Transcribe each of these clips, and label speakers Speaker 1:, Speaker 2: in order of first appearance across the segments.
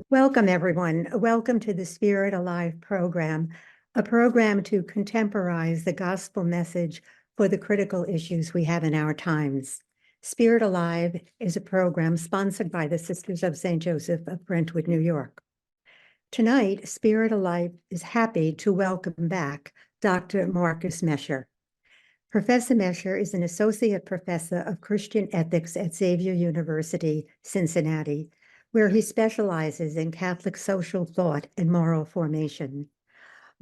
Speaker 1: Welcome, everyone. Welcome to the Spirit Alive program, a program to contemporize the gospel message for the critical issues we have in our times. Spirit Alive is a program sponsored by the Sisters of St. Joseph of Brentwood, New York. Tonight, Spirit Alive is happy to welcome back Dr. Marcus Mescher. Professor Mescher is an associate professor of Christian ethics at Xavier University, Cincinnati, where he specializes in Catholic social thought and moral formation.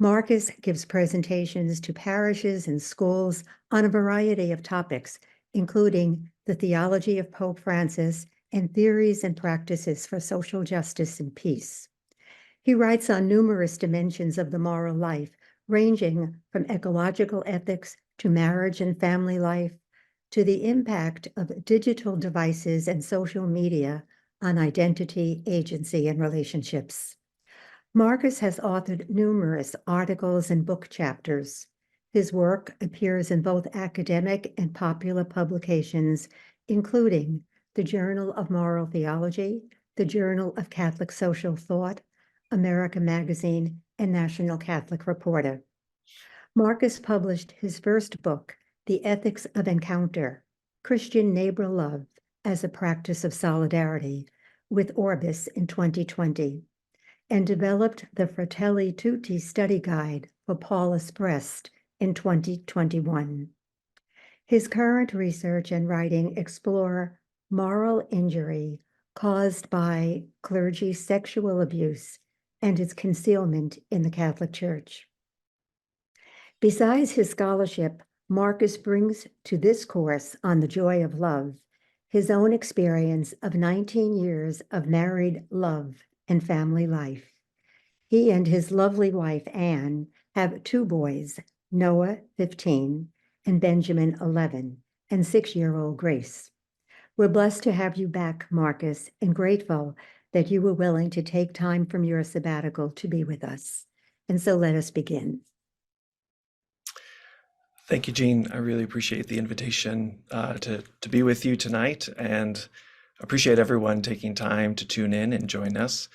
Speaker 1: Marcus gives presentations to parishes and schools on a variety of topics, including the theology of Pope Francis and theories and practices for social justice and peace. He writes on numerous dimensions of the moral life, ranging from ecological ethics to marriage and family life, to the impact of digital devices and social media on identity, agency, and relationships. Marcus has authored numerous articles and book chapters. His work appears in both academic and popular publications, including the Journal of Moral Theology, the Journal of Catholic Social Thought, America Magazine, and National Catholic Reporter. Marcus published his first book, The Ethics of Encounter, Christian Neighbor Love as a Practice of Solidarity, with Orbis in 2020, and developed the Fratelli Tutti study guide for Paulus Brest in 2021. His current research and writing explore moral injury caused by clergy sexual abuse and its concealment in the Catholic Church. Besides his scholarship, Marcus brings to this course on the joy of love his own experience of 19 years of married love and family life. He and his lovely wife, Anne, have 2 boys, Noah, 15, and Benjamin, 11, and 6-year-old Grace. We're blessed to have you back, Marcus, and grateful that you were willing to take time from your sabbatical to be with us. And so let us begin.
Speaker 2: Thank you, Jean. I really appreciate the invitation to be with you tonight, and appreciate everyone taking time to tune in and join us.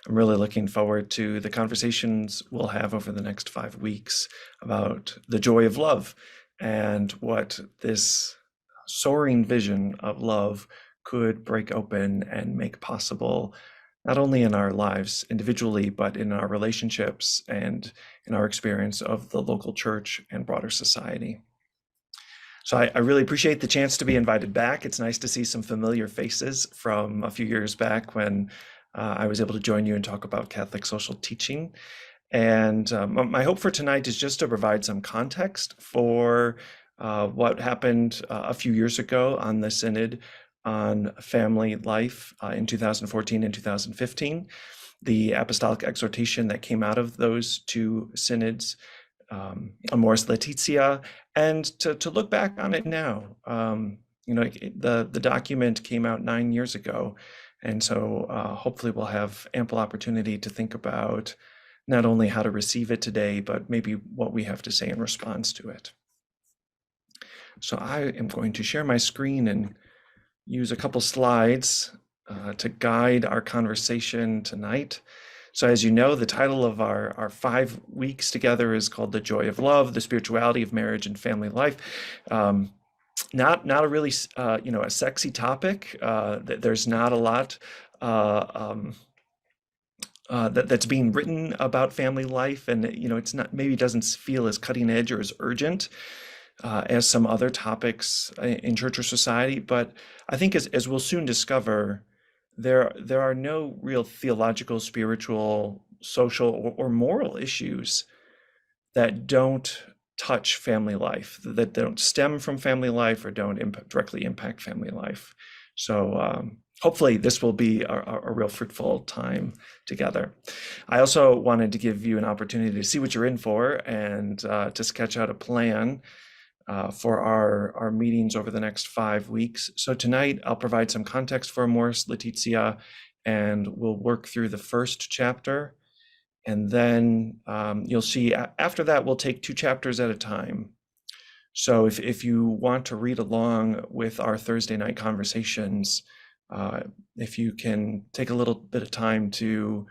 Speaker 2: I'm really looking forward to the conversations we'll have over the next 5 weeks about the joy of love and what this soaring vision of love could break open and make possible, not only in our lives individually, but in our relationships and in our experience of the local church and broader society. So I really appreciate the chance to be invited back. It's nice to see some familiar faces from a few years back when I was able to join you and talk about Catholic social teaching. And my hope for tonight is just to provide some context for what happened a few years ago on the Synod on family life in 2014 and 2015, the apostolic exhortation that came out of those 2 synods, Amoris Laetitia, and to look back on it now. The document came out 9 years ago, and so hopefully we'll have ample opportunity to think about not only how to receive it today, but maybe what we have to say in response to it. So I am going to share my screen and use a couple slides to guide our conversation tonight. So as you know, the title of our 5 weeks together is called The Joy of Love, the Spirituality of Marriage and Family Life. Not a really, a sexy topic. There's not a lot that's being written about family life, and it's not, maybe doesn't feel as cutting edge or as urgent as some other topics in church or society. But I think as we'll soon discover, there are no real theological, spiritual, social, or moral issues that don't touch family life, that don't stem from family life or don't directly impact family life. So hopefully this will be a real fruitful time together. I also wanted to give you an opportunity to see what you're in for and to sketch out a plan for our meetings over the next 5 weeks. So tonight I'll provide some context for Amoris Laetitia, and we'll work through the first chapter. And then you'll see after that, we'll take 2 chapters at a time. So if you want to read along with our Thursday night conversations, if you can take a little bit of time to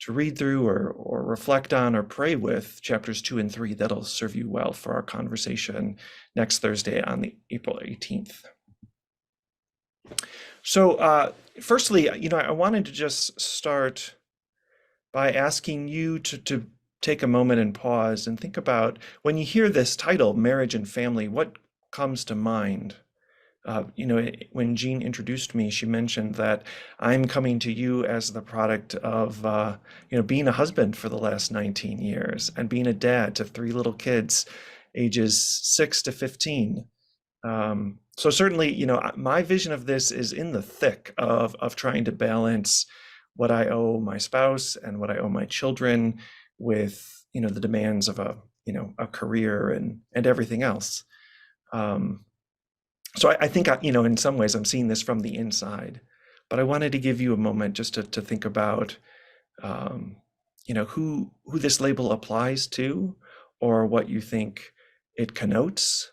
Speaker 2: read through or reflect on or pray with chapters 2 and 3, that'll serve you well for our conversation next Thursday on the April 18th. So firstly, I wanted to just start by asking you to take a moment and pause and think about, when you hear this title, Marriage and Family, what comes to mind? When Jean introduced me, she mentioned that I'm coming to you as the product of, being a husband for the last 19 years and being a dad to 3 little kids, ages 6 to 15. So certainly, my vision of this is in the thick of trying to balance what I owe my spouse and what I owe my children with, the demands of a career and everything else. So I think, in some ways I'm seeing this from the inside, but I wanted to give you a moment just to think about, who this label applies to, or what you think it connotes,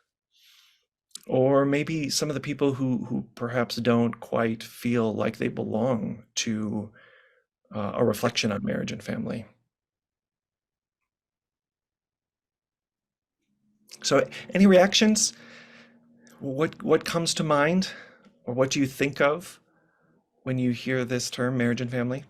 Speaker 2: or maybe some of the people who perhaps don't quite feel like they belong to a reflection on marriage and family. So any reactions? What comes to mind, or what do you think of when you hear this term, marriage and family?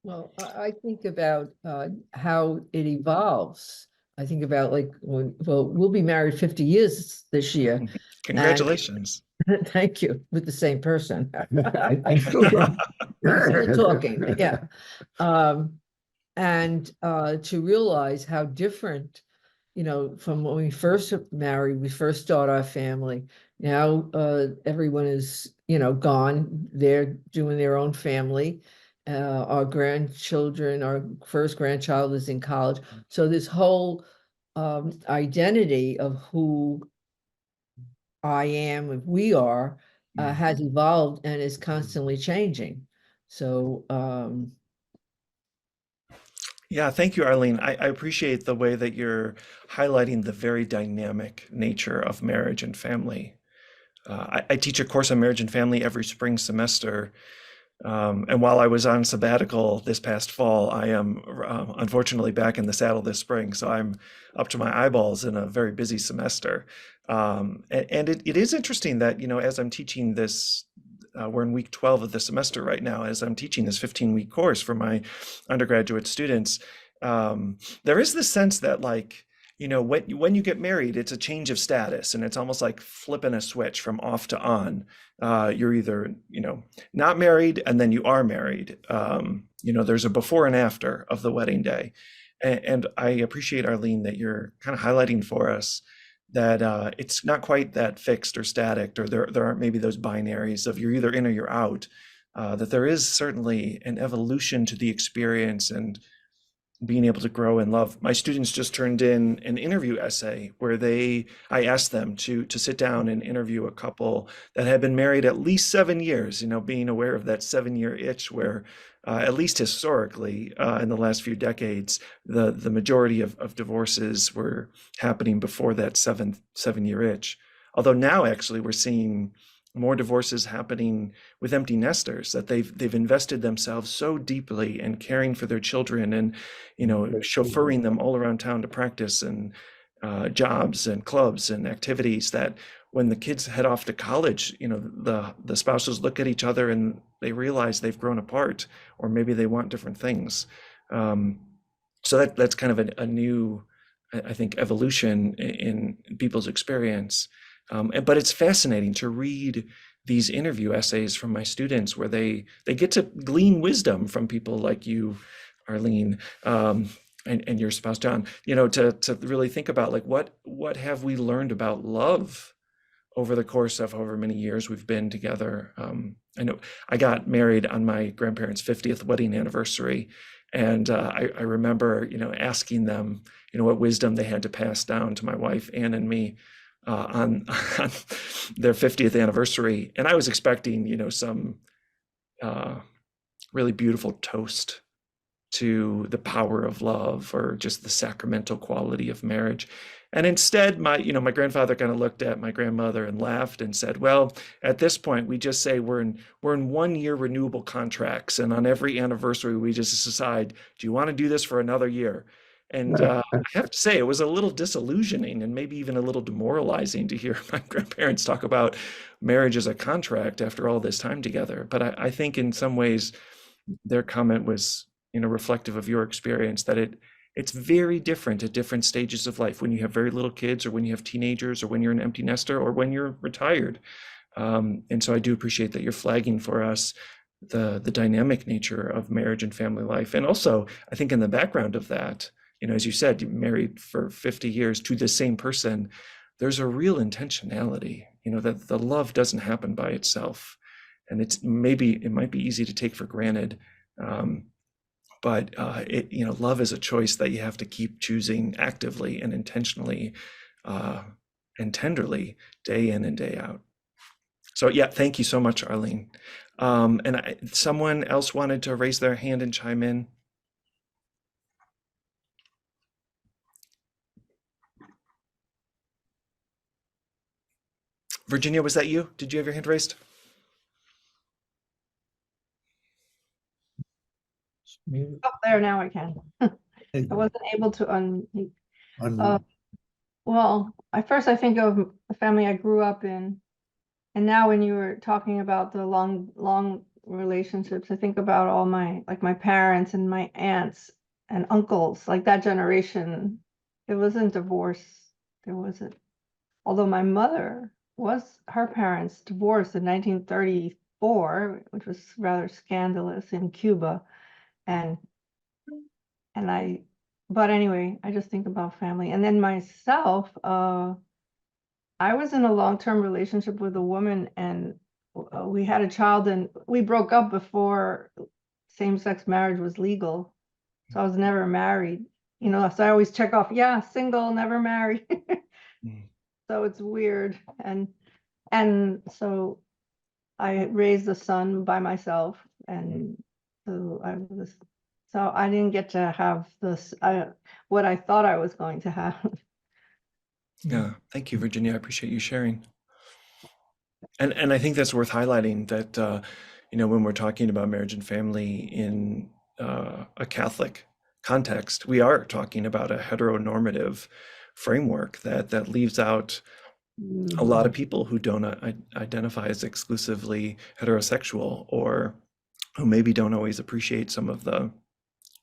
Speaker 3: Well, I think about how it evolves. I think about we'll be married 50 years this year.
Speaker 2: Congratulations.
Speaker 3: Thank you, with the same person. I'm still talking, yeah. And to realize how different, from when we first married, we first started our family. Now everyone is, gone. They're doing their own family. Our grandchildren, our first grandchild is in college. So this whole identity of who I am, and we are, has evolved and is constantly changing. So
Speaker 2: Yeah, thank you, Arlene. I appreciate the way that you're highlighting the very dynamic nature of marriage and family. I teach a course on marriage and family every spring semester. And while I was on sabbatical this past fall, I am unfortunately back in the saddle this spring. So I'm up to my eyeballs in a very busy semester. And it is interesting that, as I'm teaching this, we're in week 12 of the semester right now, as I'm teaching this 15-week course for my undergraduate students, there is this sense that, when you get married, it's a change of status, and it's almost like flipping a switch from off to on. You're either, not married, and then you are married. There's a before and after of the wedding day. And I appreciate, Arlene, that you're kind of highlighting for us that it's not quite that fixed or static, or there aren't maybe those binaries of you're either in or you're out, that there is certainly an evolution to the experience and being able to grow in love. My students just turned in an interview essay where I asked them to sit down and interview a couple that had been married at least 7 years, being aware of that 7-year itch where, at least historically, in the last few decades, the majority of divorces were happening before that 7-year itch. Although now actually we're seeing more divorces happening with empty nesters, that they've invested themselves so deeply in caring for their children and chauffeuring them all around town to practice and jobs and clubs and activities, that when the kids head off to college, the spouses look at each other and they realize they've grown apart, or maybe they want different things. So that's kind of a new, I think, evolution in people's experience. But it's fascinating to read these interview essays from my students where they get to glean wisdom from people like you, Arlene, and your spouse, John, to really think about what have we learned about love over the course of however many years we've been together. I know I got married on my grandparents' 50th wedding anniversary. And I remember, asking them, what wisdom they had to pass down to my wife, Ann, and me on their 50th anniversary. And I was expecting, some really beautiful toast to the power of love or just the sacramental quality of marriage. And instead, my grandfather kind of looked at my grandmother and laughed and said, "Well, at this point, we just say we're in 1 year renewable contracts, and on every anniversary, we just decide, do you want to do this for another year?" And I have to say, it was a little disillusioning and maybe even a little demoralizing to hear my grandparents talk about marriage as a contract after all this time together. But I think in some ways, their comment was, reflective of your experience, that it's very different at different stages of life, when you have very little kids, or when you have teenagers, or when you're an empty nester, or when you're retired. And so I do appreciate that you're flagging for us the dynamic nature of marriage and family life. And also, I think in the background of that, as you said, you're married for 50 years to the same person. There's a real intentionality, that the love doesn't happen by itself. And it might be easy to take for granted. But love is a choice that you have to keep choosing actively and intentionally and tenderly, day in and day out. So yeah, thank you so much, Arlene. And someone else wanted to raise their hand and chime in. Virginia, was that you? Did you have your hand raised?
Speaker 4: Oh, there, now I can. I wasn't able to unmute. Well, I think of the family I grew up in, and now when you were talking about the long relationships, I think about all my parents and my aunts and uncles, like that generation. It wasn't divorce. There wasn't, although my mother her parents divorced in 1934, which was rather scandalous in Cuba. But anyway, I just think about family. And then myself, I was in a long-term relationship with a woman, and we had a child, and we broke up before same-sex marriage was legal. So I was never married, so I always check off, yeah, single, never married. So it's weird. And so I raised a son by myself, and so I didn't get to have what I thought I was going to have.
Speaker 2: Yeah, thank you, Virginia. I appreciate you sharing. And I think that's worth highlighting, that when we're talking about marriage and family in a Catholic context, we are talking about a heteronormative framework that leaves out a lot of people who don't identify as exclusively heterosexual, or who maybe don't always appreciate some of the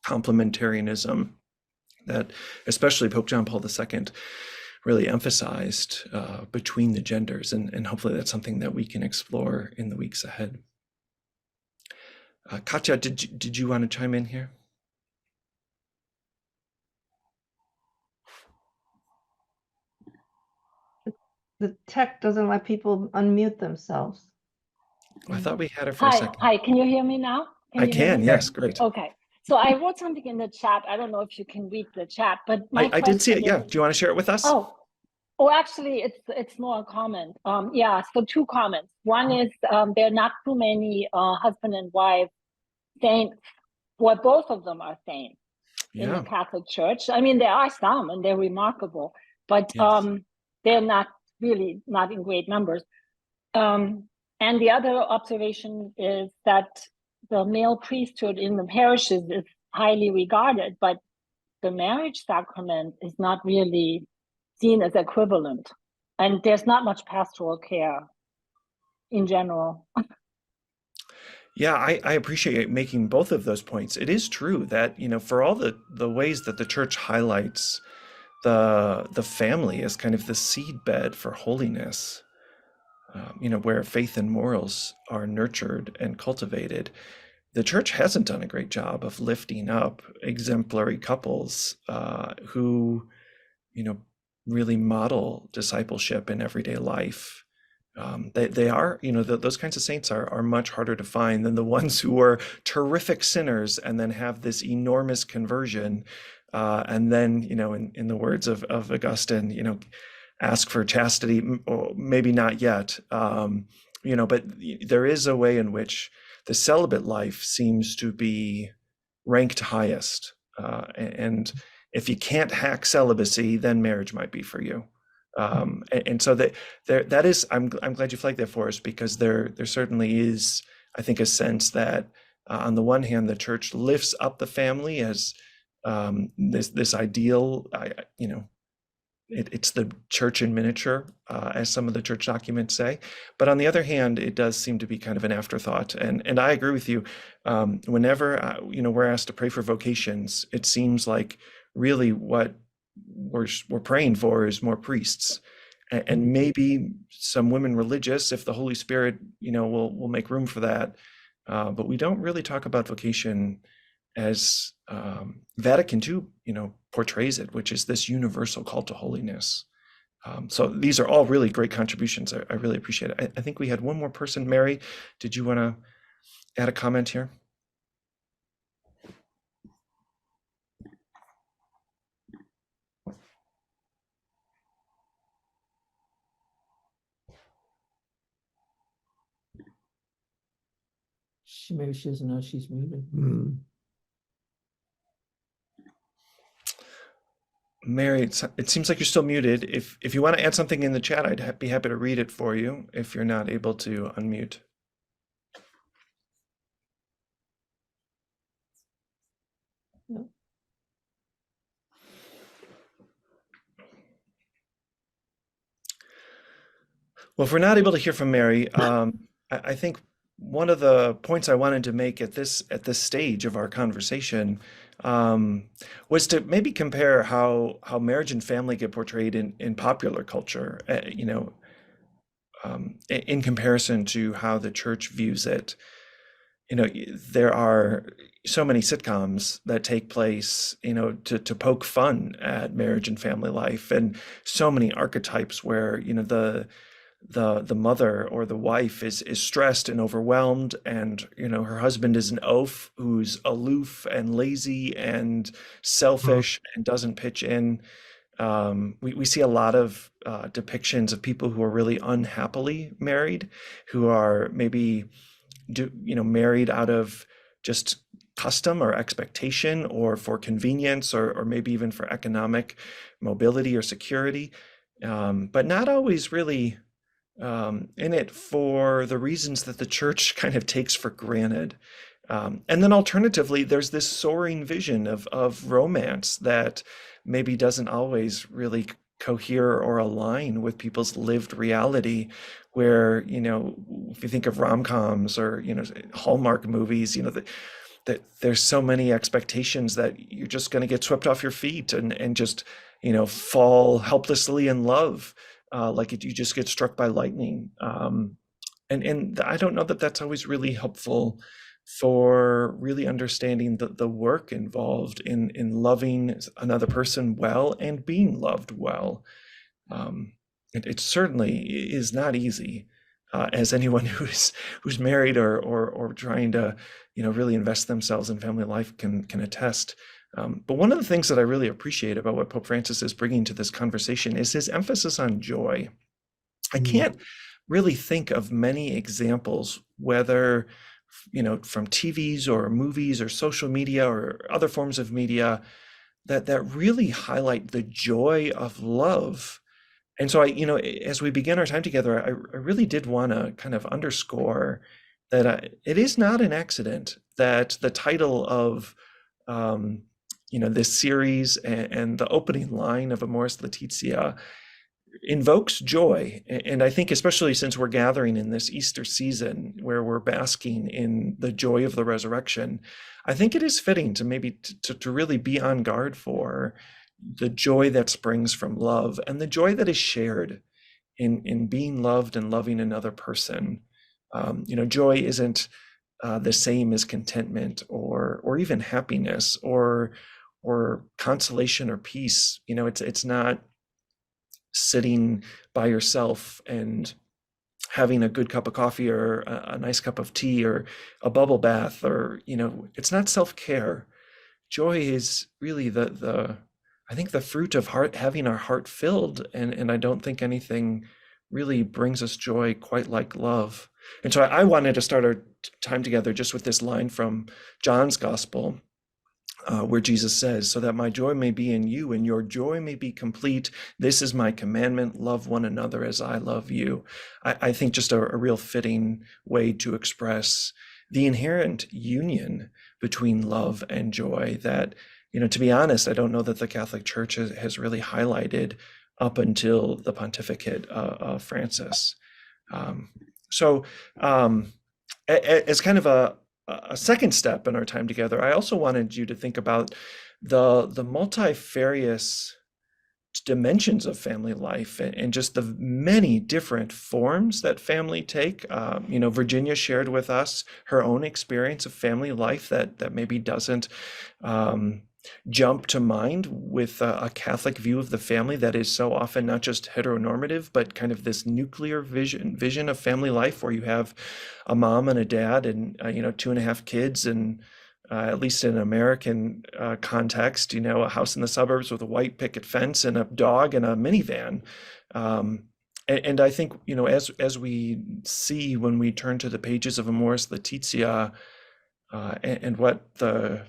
Speaker 2: complementarianism that especially Pope John Paul II really emphasized between the genders. And hopefully that's something that we can explore in the weeks ahead. Katya, did you want to chime in here?
Speaker 4: The tech doesn't let people unmute themselves.
Speaker 2: I thought we had her for a second.
Speaker 5: Hi, can you hear me now?
Speaker 2: I can, yes, great.
Speaker 5: Okay, so I wrote something in the chat. I don't know if you can read the chat, but
Speaker 2: I did see it, yeah. Do you want to share it with us?
Speaker 5: Oh, actually, it's more a comment. Yeah, so 2 comments. One is there are not too many husband and wife saints. Well, both of them are saints in the Catholic Church. I mean, there are some, and they're remarkable, but they're not in great numbers. And the other observation is that the male priesthood in the parishes is highly regarded, but the marriage sacrament is not really seen as equivalent. And there's not much pastoral care in general.
Speaker 2: Yeah, I appreciate making both of those points. It is true that, for all the ways that the church highlights the family as kind of the seedbed for holiness, where faith and morals are nurtured and cultivated, the church hasn't done a great job of lifting up exemplary couples who, really model discipleship in everyday life. They are, those kinds of saints are much harder to find than the ones who are terrific sinners and then have this enormous conversion. And then, in the words of Augustine, ask for chastity, or maybe not yet, but there is a way in which the celibate life seems to be ranked highest. And if you can't hack celibacy, then marriage might be for you. And so that is, I'm glad you flagged that for us, because there certainly is, I think, a sense that on the one hand, the church lifts up the family as this ideal, it's the church in miniature, as some of the church documents say. But on the other hand, it does seem to be kind of an afterthought. And I agree with you. Whenever we're asked to pray for vocations, it seems like really what we're praying for is more priests, and maybe some women religious, if the Holy Spirit will make room for that. But we don't really talk about vocation as Vatican II, portrays it, which is this universal call to holiness. So these are all really great contributions. I really appreciate it. I think we had one more person. Mary, did you want to add a comment here?
Speaker 3: Maybe she doesn't know she's muted.
Speaker 2: Mary, it seems like you're still muted. If you want to add something in the chat, I'd be happy to read it for you if you're not able to unmute.
Speaker 3: No.
Speaker 2: Well, if we're not able to hear from Mary, I think one of the points I wanted to make at this stage of our conversation was to maybe compare how marriage and family get portrayed in popular culture, in comparison to how the church views it. There are so many sitcoms that take place, to poke fun at marriage and family life, and so many archetypes where, the mother or the wife is stressed and overwhelmed, and her husband is an oaf who's aloof and lazy and selfish and doesn't pitch in. We see a lot of depictions of people who are really unhappily married, who are maybe married out of just custom or expectation, or for convenience, or maybe even for economic mobility or security, but not always really in it for the reasons that the church kind of takes for granted. And then alternatively, there's this soaring vision of romance that maybe doesn't always really cohere or align with people's lived reality, where, if you think of rom-coms or, Hallmark movies, that there's so many expectations that you're just going to get swept off your feet and just, fall helplessly in love. You just get struck by lightning. And I don't know that that's always really helpful for really understanding the work involved in loving another person well and being loved well. It certainly is not easy, as anyone who's married or trying to really invest themselves in family life can attest. But one of the things that I really appreciate about what Pope Francis is bringing to this conversation is his emphasis on joy. I can't really think of many examples, whether from TVs or movies or social media or other forms of media, that really highlight the joy of love. And so as we begin our time together, I really did want to kind of underscore that it is not an accident that the title of this series and the opening line of Amoris Laetitia invokes joy. And I think, especially since we're gathering in this Easter season where we're basking in the joy of the resurrection, I think it is fitting to maybe to really be on guard for the joy that springs from love, and the joy that is shared in being loved and loving another person. Joy isn't the same as contentment or even happiness or consolation or peace. It's not sitting by yourself and having a good cup of coffee or a nice cup of tea or a bubble bath, or it's not self-care. Joy is really I think the fruit of having our heart filled, and I don't think anything really brings us joy quite like love. And so I wanted to start our time together just with this line from John's Gospel, where Jesus says, "So that my joy may be in you and your joy may be complete. This is my commandment, love one another as I love you." I think just a real fitting way to express the inherent union between love and joy that, to be honest, I don't know that the Catholic Church has really highlighted up until the pontificate of Francis. So as kind of a second step in our time together, I also wanted you to think about the multifarious dimensions of family life and just the many different forms that family take. Virginia shared with us her own experience of family life that maybe doesn't jump to mind with a Catholic view of the family that is so often not just heteronormative, but kind of this nuclear vision of family life where you have a mom and a dad and 2.5 kids and at least in an American context, a house in the suburbs with a white picket fence and a dog and a minivan. And I think, as we see when we turn to the pages of Amoris Laetitia and what the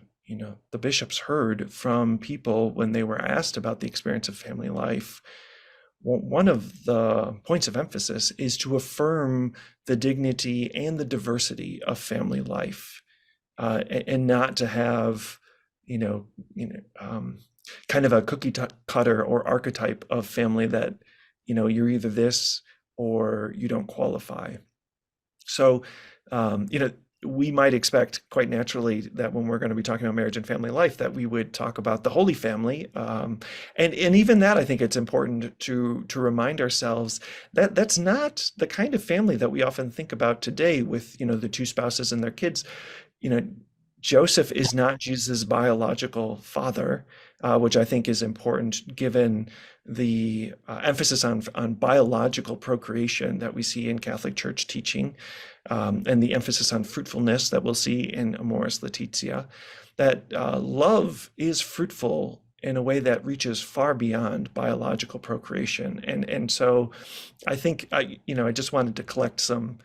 Speaker 2: bishops heard from people when they were asked about the experience of family life, one of the points of emphasis is to affirm the dignity and the diversity of family life. And not to have, kind of a cookie cutter or archetype of family that, you're either this or you don't qualify. So, we might expect quite naturally that when we're going to be talking about marriage and family life, that we would talk about the Holy Family. And even that, I think it's important to remind ourselves that that's not the kind of family that we often think about today with, the two spouses and their kids. Joseph is not Jesus' biological father, which I think is important given the emphasis on biological procreation that we see in Catholic Church teaching, and the emphasis on fruitfulness that we'll see in Amoris Laetitia, that love is fruitful in a way that reaches far beyond biological procreation. And so I think, I just wanted to collect some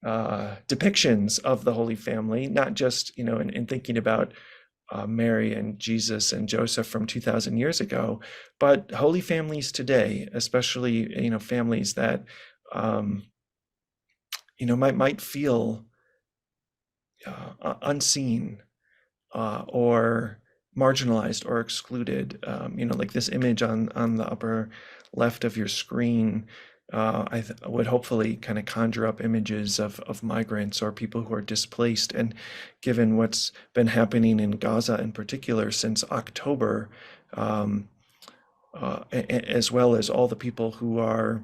Speaker 2: depictions of the Holy Family, not just, in thinking about Mary and Jesus and Joseph from 2,000 years ago, but Holy Families today, especially, families that, might feel unseen or marginalized or excluded. Like this image on the upper left of your screen, I would hopefully kind of conjure up images of migrants or people who are displaced. And given what's been happening in Gaza in particular since October, as well as all the people who are,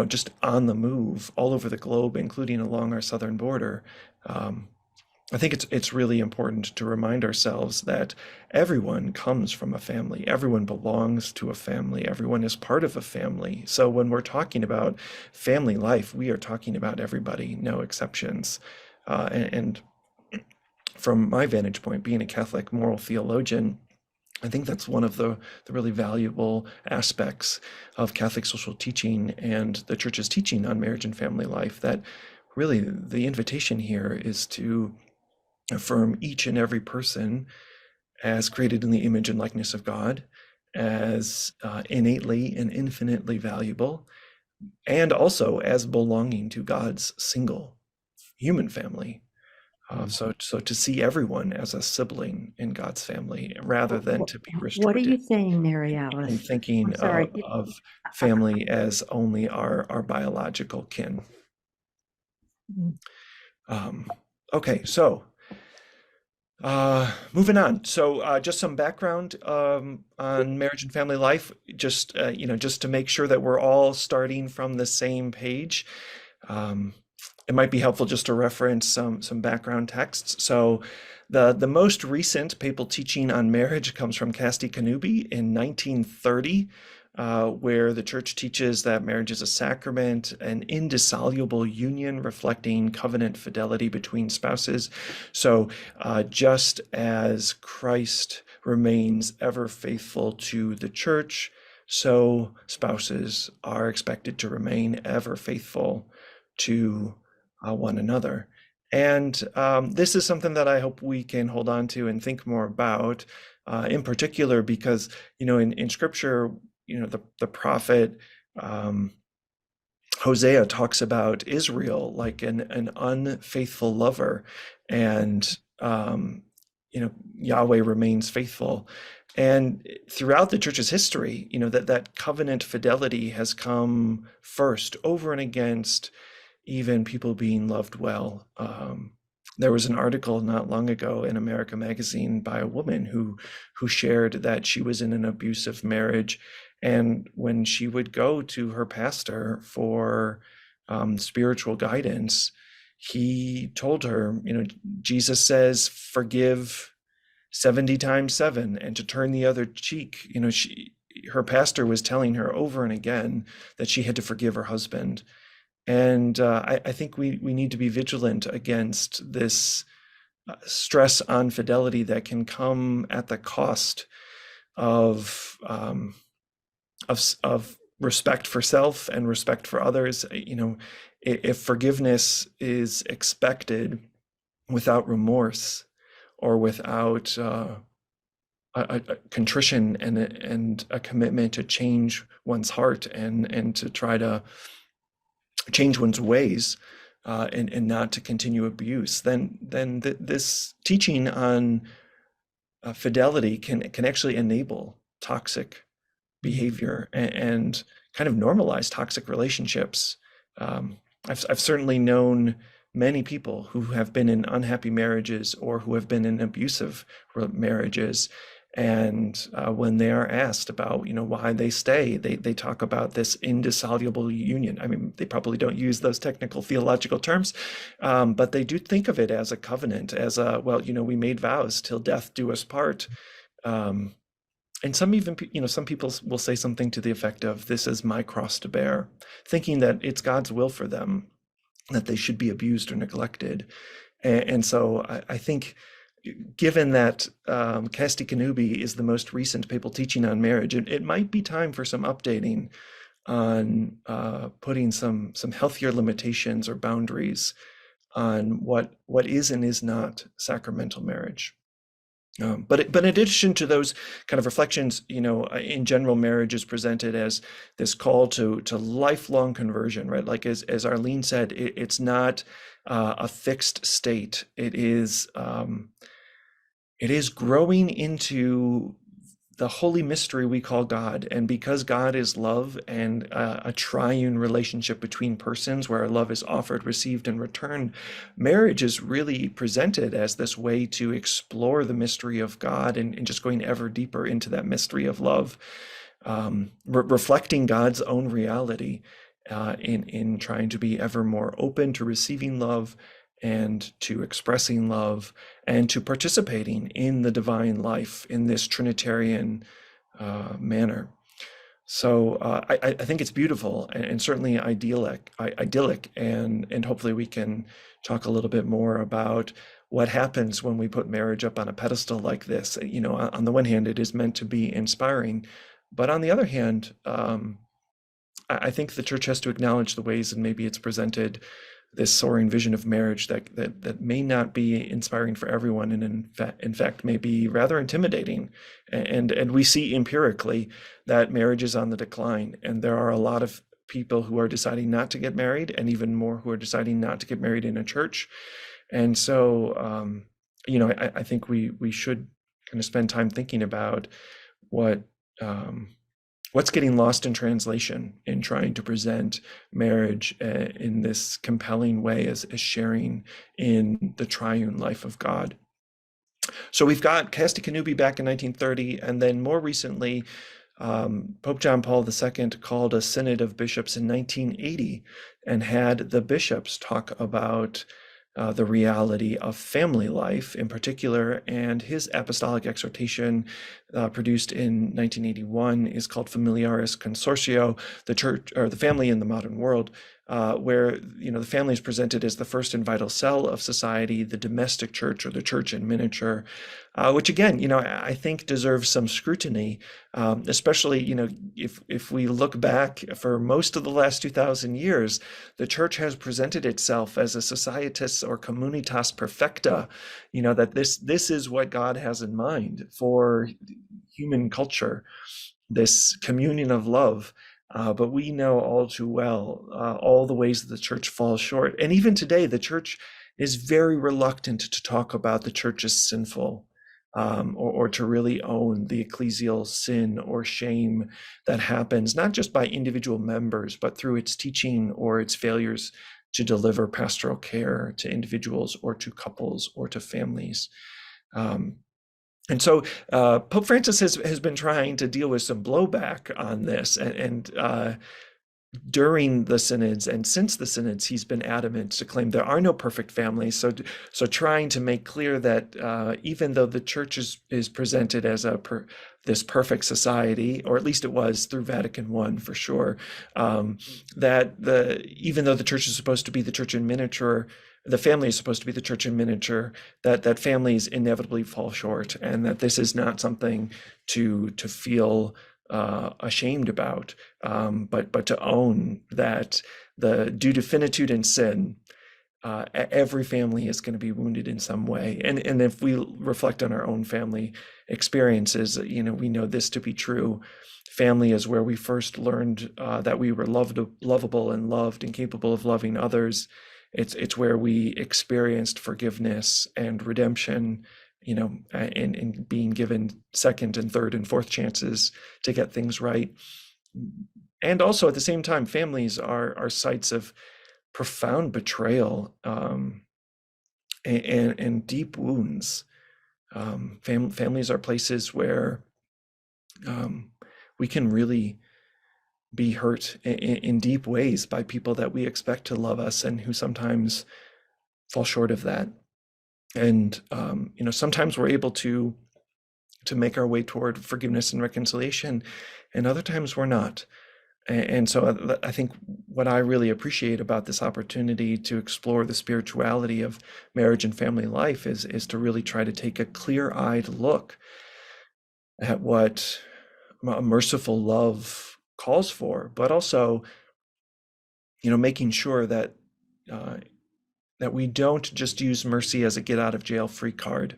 Speaker 2: just on the move all over the globe, including along our southern border, I think it's really important to remind ourselves that everyone comes from a family, everyone belongs to a family, everyone is part of a family. So when we're talking about family life, we are talking about everybody, no exceptions. And from my vantage point, being a Catholic moral theologian, I think that's one of the really valuable aspects of Catholic social teaching and the Church's teaching on marriage and family life, that really the invitation here is to affirm each and every person as created in the image and likeness of God, as innately and infinitely valuable, and also as belonging to God's single human family. So to see everyone as a sibling in God's family rather than to be restricted.
Speaker 1: What are you saying, Mary
Speaker 2: And
Speaker 1: Alice?
Speaker 2: thinking
Speaker 1: I'm sorry.
Speaker 2: of family as only our biological kin. Okay, so moving on. So just some background on marriage and family life, just to make sure that we're all starting from the same page. It might be helpful just to reference some background texts. So the most recent papal teaching on marriage comes from Casti Connubii in 1930, where the Church teaches that marriage is a sacrament, an indissoluble union reflecting covenant fidelity between spouses. So just as Christ remains ever faithful to the Church, so spouses are expected to remain ever faithful to one another. And this is something that I hope we can hold on to and think more about, in particular, because, in Scripture, the prophet Hosea talks about Israel like an unfaithful lover, and Yahweh remains faithful. And throughout the church's history, that covenant fidelity has come first over and against even people being loved well. There was an article not long ago in America Magazine by a woman who shared that she was in an abusive marriage, and when she would go to her pastor for spiritual guidance, he told her, Jesus says, forgive 70 times 7 and to turn the other cheek. Her pastor was telling her over and again that she had to forgive her husband. And I think we need to be vigilant against this stress on fidelity that can come at the cost of respect for self and respect for others. If forgiveness is expected without remorse or without a contrition and a commitment to change one's heart and to try to change one's ways, and not to continue abuse, then this teaching on fidelity can actually enable toxic behavior and kind of normalize toxic relationships. I've certainly known many people who have been in unhappy marriages or who have been in abusive marriages. And when they are asked about, why they stay, they talk about this indissoluble union. I mean, they probably don't use those technical theological terms, but they do think of it as a covenant, as we made vows till death do us part. And some people will say something to the effect of, this is my cross to bear, thinking that it's God's will for them that they should be abused or neglected. And so I think, given that Casti Connubii is the most recent papal teaching on marriage, it might be time for some updating on putting some healthier limitations or boundaries on what is and is not sacramental marriage. But in addition to those kind of reflections, in general, marriage is presented as this call to lifelong conversion, right? Like as Arlene said, it's not a fixed state. It is growing into the holy mystery we call God. And because God is love and a triune relationship between persons where love is offered, received, and returned, marriage is really presented as this way to explore the mystery of God and just going ever deeper into that mystery of love, reflecting God's own reality in trying to be ever more open to receiving love and to expressing love and to participating in the divine life in this Trinitarian manner. So I think it's beautiful and certainly idyllic, and hopefully we can talk a little bit more about what happens when we put marriage up on a pedestal like this. On the one hand, it is meant to be inspiring, but on the other hand, I think the church has to acknowledge the ways that maybe it's presented this soaring vision of marriage that may not be inspiring for everyone, and in fact may be rather intimidating. And we see empirically that marriage is on the decline, and there are a lot of people who are deciding not to get married, and even more who are deciding not to get married in a church. And so, I think we should kind of spend time thinking about what's getting lost in translation in trying to present marriage in this compelling way as sharing in the triune life of God. So we've got Casti Connubii back in 1930, and then more recently, Pope John Paul II called a synod of bishops in 1980 and had the bishops talk about the reality of family life in particular, and his apostolic exhortation produced in 1981 is called Familiaris Consortio, the Church or the Family in the Modern World. where the family is presented as the first and vital cell of society, the domestic church or the church in miniature, which again, I think deserves some scrutiny, especially if we look back for most of the last 2,000 years, the church has presented itself as a societas or communitas perfecta, that this is what God has in mind for human culture, this communion of love. But we know all too well all the ways that the church falls short. And even today, the church is very reluctant to talk about the church as sinful, or to really own the ecclesial sin or shame that happens, not just by individual members, but through its teaching or its failures to deliver pastoral care to individuals or to couples or to families. And so Pope Francis has been trying to deal with some blowback on this, and during the synods and since the synods, he's been adamant to claim there are no perfect families. So trying to make clear that even though the church is presented as this perfect society, or at least it was through Vatican I for sure, that even though the church is supposed to be the church in miniature, the family is supposed to be the church in miniature, that families inevitably fall short, and that this is not something to feel ashamed about, but to own that due to finitude and sin, every family is going to be wounded in some way. And if we reflect on our own family experiences, we know this to be true. Family is where we first learned that we were lovable and loved and capable of loving others. It's where we experienced forgiveness and redemption, and being given second and third and fourth chances to get things right. And also at the same time, families are sites of profound betrayal, and deep wounds. Families are places where we can really be hurt in deep ways by people that we expect to love us and who sometimes fall short of that. And sometimes we're able to make our way toward forgiveness and reconciliation, and other times we're not. And so I think what I really appreciate about this opportunity to explore the spirituality of marriage and family life is to really try to take a clear-eyed look at what a merciful love calls for, but also, making sure that we don't just use mercy as a get-out-of-jail-free card,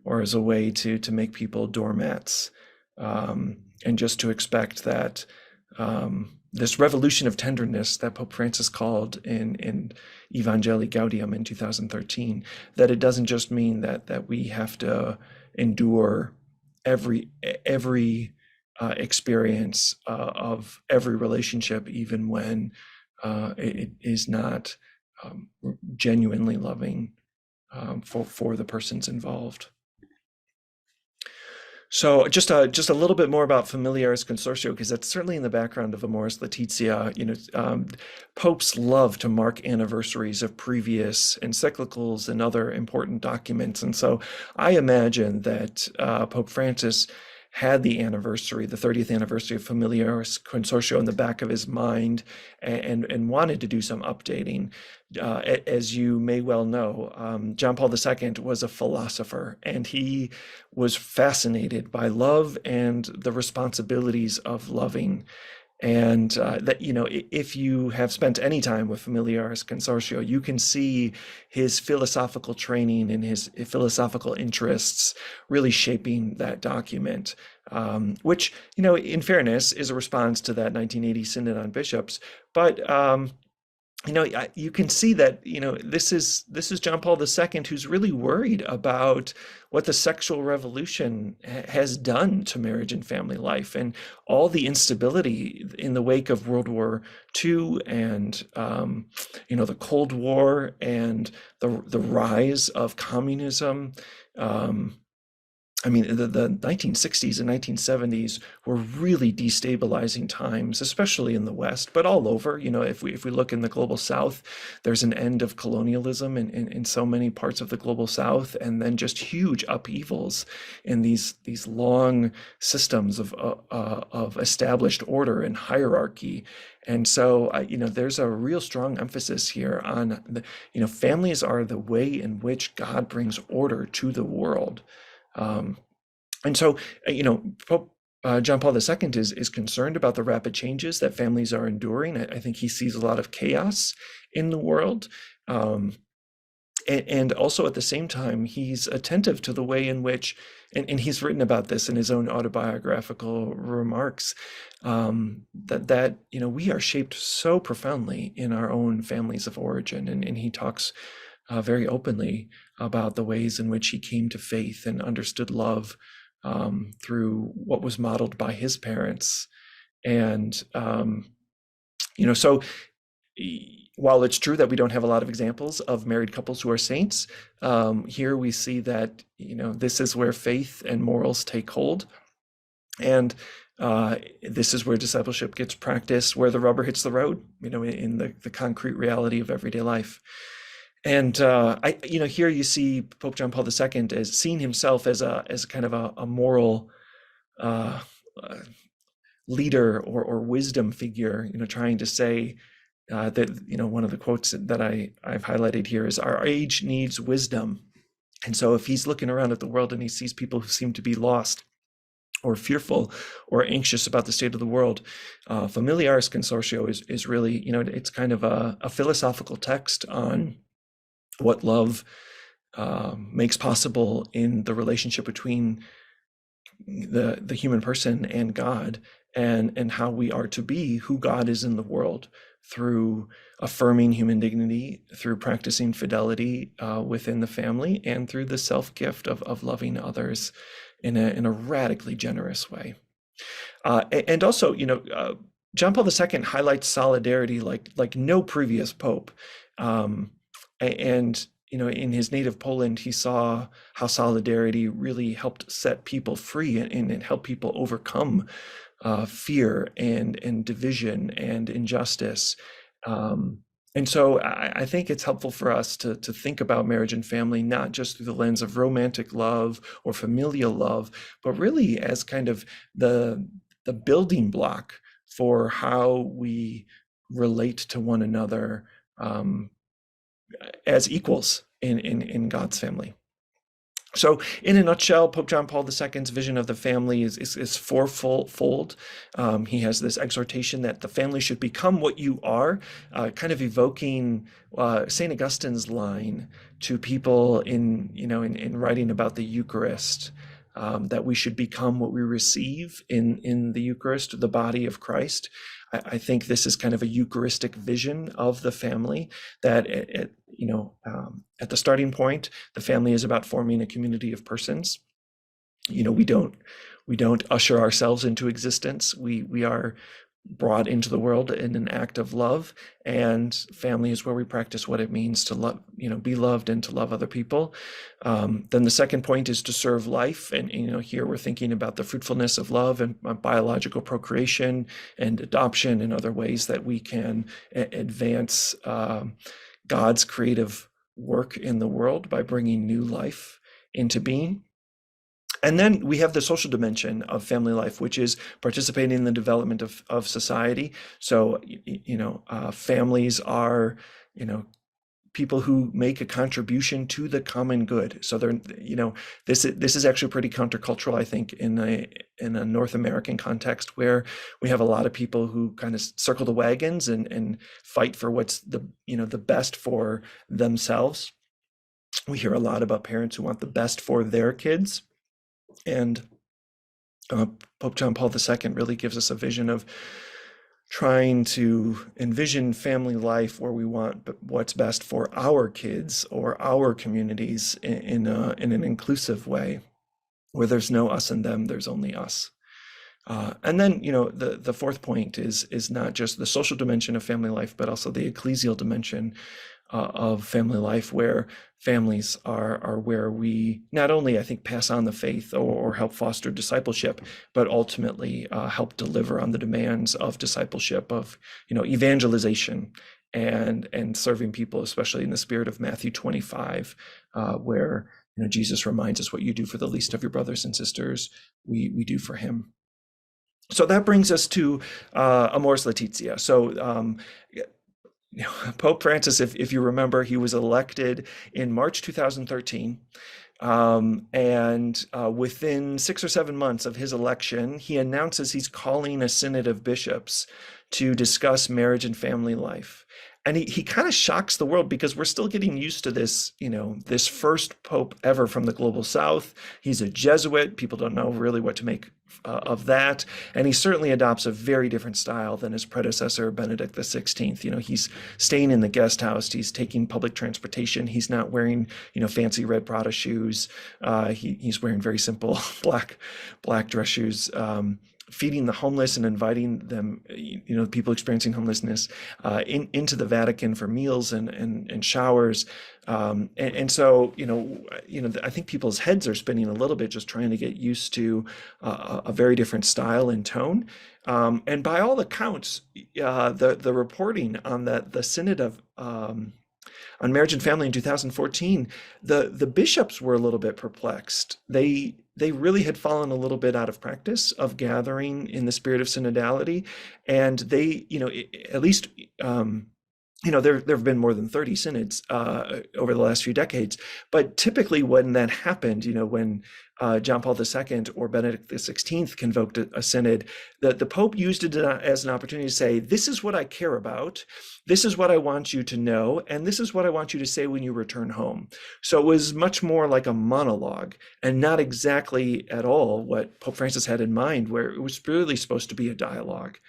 Speaker 2: or as a way to make people doormats, and just to expect that this revolution of tenderness that Pope Francis called in Evangelii Gaudium in 2013, that it doesn't just mean that we have to endure every experience of every relationship, even when it is not genuinely loving for the persons involved. So just a little bit more about Familiaris Consortio, because that's certainly in the background of Amoris Laetitia. Popes love to mark anniversaries of previous encyclicals and other important documents. And so I imagine that Pope Francis had the 30th anniversary of Familiaris Consortio in the back of his mind, and wanted to do some updating. As you may well know, John Paul II was a philosopher, and he was fascinated by love and the responsibilities of loving. And that, if you have spent any time with Familiaris Consortio, you can see his philosophical training and his philosophical interests really shaping that document, which, in fairness, is a response to that 1980 Synod on Bishops. But you can see that, this is John Paul II, who's really worried about what the sexual revolution has done to marriage and family life, and all the instability in the wake of World War II, and the Cold War, and the rise of communism, I mean, the 1960s and 1970s were really destabilizing times, especially in the West, but all over. You know, if we look in the global South, there's an end of colonialism in so many parts of the global South, and then just huge upheavals in these long systems of established order and hierarchy. And so, you know, there's a real strong emphasis here on families are the way in which God brings order to the world. And so, Pope John Paul II is concerned about the rapid changes that families are enduring. I think he sees a lot of chaos in the world. And also at the same time, he's attentive to the way in which, and he's written about this in his own autobiographical remarks, that we are shaped so profoundly in our own families of origin. And he talks very openly about the ways in which he came to faith and understood love through what was modeled by his parents. And, so while it's true that we don't have a lot of examples of married couples who are saints, here we see that, this is where faith and morals take hold. And this is where discipleship gets practiced, where the rubber hits the road, in the concrete reality of everyday life. And here you see Pope John Paul II as seeing himself as kind of a moral leader or wisdom figure, trying to say that one of the quotes that I've highlighted here is, "Our age needs wisdom." And so if he's looking around at the world and he sees people who seem to be lost or fearful or anxious about the state of the world, Familiaris Consortio is really, it's kind of a philosophical text on what love makes possible in the relationship between the human person and God, and how we are to be who God is in the world through affirming human dignity, through practicing fidelity within the family, and through the self-gift of loving others in a radically generous way. And also, John Paul II highlights solidarity like no previous pope. And in his native Poland, he saw how solidarity really helped set people free and it helped people overcome fear and division and injustice. And so I think it's helpful for us to think about marriage and family, not just through the lens of romantic love or familial love, but really as kind of the building block for how we relate to one another as equals in God's family. So in a nutshell, Pope John Paul II's vision of the family is fourfold. He has this exhortation that the family should become what you are, kind of evoking St. Augustine's line to people in writing about the Eucharist, that we should become what we receive in the Eucharist, the body of Christ. I think this is kind of a Eucharistic vision of the family, that at the starting point, the family is about forming a community of persons. We don't usher ourselves into existence. We are brought into the world in an act of love, and family is where we practice what it means to love, be loved and to love other people. Then the second point is to serve life, and here we're thinking about the fruitfulness of love and biological procreation and adoption and other ways that we can advance God's creative work in the world by bringing new life into being. And then we have the social dimension of family life, which is participating in the development of society. So, families are, people who make a contribution to the common good. So they're, this is actually pretty countercultural, I think, in a North American context, where we have a lot of people who kind of circle the wagons and fight for what's the best for themselves. We hear a lot about parents who want the best for their kids. And Pope John Paul II really gives us a vision of trying to envision family life where we want what's best for our kids or our communities in an inclusive way, where there's no us and them, there's only us. And then, the fourth point is not just the social dimension of family life, but also the ecclesial dimension, of family life, where families are where we not only, I think, pass on the faith or help foster discipleship, but ultimately help deliver on the demands of discipleship, of evangelization and serving people, especially in the spirit of Matthew 25, where Jesus reminds us, what you do for the least of your brothers and sisters, we do for him. So that brings us to Amoris Laetitia. So Pope Francis, if you remember, he was elected in March 2013. And within 6 or 7 months of his election, he announces he's calling a synod of bishops to discuss marriage and family life. And he kind of shocks the world, because we're still getting used to this, this first pope ever from the global south. He's a Jesuit. People don't know really what to make of that. And he certainly adopts a very different style than his predecessor, Benedict XVI. He's staying in the guest house. He's taking public transportation. He's not wearing, fancy red Prada shoes. He's wearing very simple black dress shoes. Feeding the homeless and inviting them, people experiencing homelessness, into the Vatican for meals and showers. And so, I think people's heads are spinning a little bit just trying to get used to a very different style and tone. And by all accounts, the reporting on the Synod of on marriage and family in 2014, the bishops were a little bit perplexed. They really had fallen a little bit out of practice of gathering in the spirit of synodality, and they, at least, there have been more than 30 synods over the last few decades. But typically, when that happened, when John Paul II or Benedict XVI convoked a synod, the Pope used it as an opportunity to say, "This is what I care about. This is what I want you to know, and this is what I want you to say when you return home." So it was much more like a monologue, and not exactly at all what Pope Francis had in mind, where it was really supposed to be a dialogue.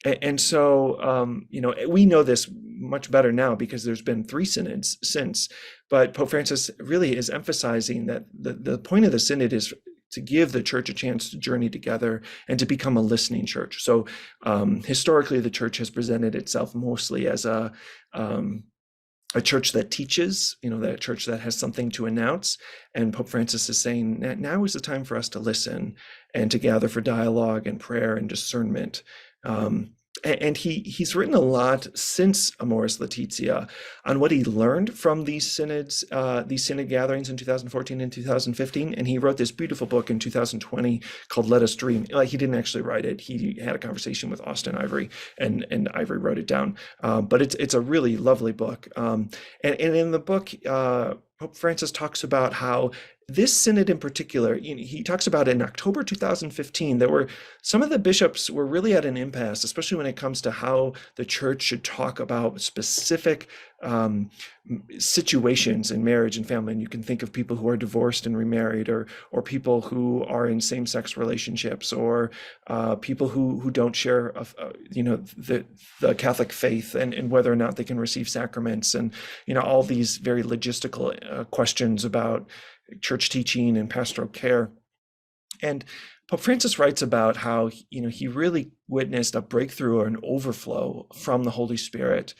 Speaker 2: And so, we know this much better now because there's been 3 synods since, but Pope Francis really is emphasizing that the point of the synod is to give the church a chance to journey together and to become a listening church. So historically, the church has presented itself mostly as a church that teaches, that church that has something to announce. And Pope Francis is saying that now is the time for us to listen and to gather for dialogue and prayer and discernment. And he's written a lot since Amoris Laetitia on what he learned from these synod gatherings in 2014 and 2015. And he wrote this beautiful book in 2020 called Let Us Dream. Like, he didn't actually write it. He had a conversation with Austin Ivory, and Ivory wrote it down. But it's a really lovely book. And in the book, Pope Francis talks about how this synod in particular, he talks about in October 2015, there were some of the bishops were really at an impasse, especially when it comes to how the church should talk about specific situations in marriage and family. And you can think of people who are divorced and remarried, or people who are in same-sex relationships, or people who don't share, the Catholic faith, and whether or not they can receive sacraments, and all these very logistical questions about church teaching and pastoral care. And Pope Francis writes about how he really witnessed a breakthrough or an overflow from the Holy Spirit.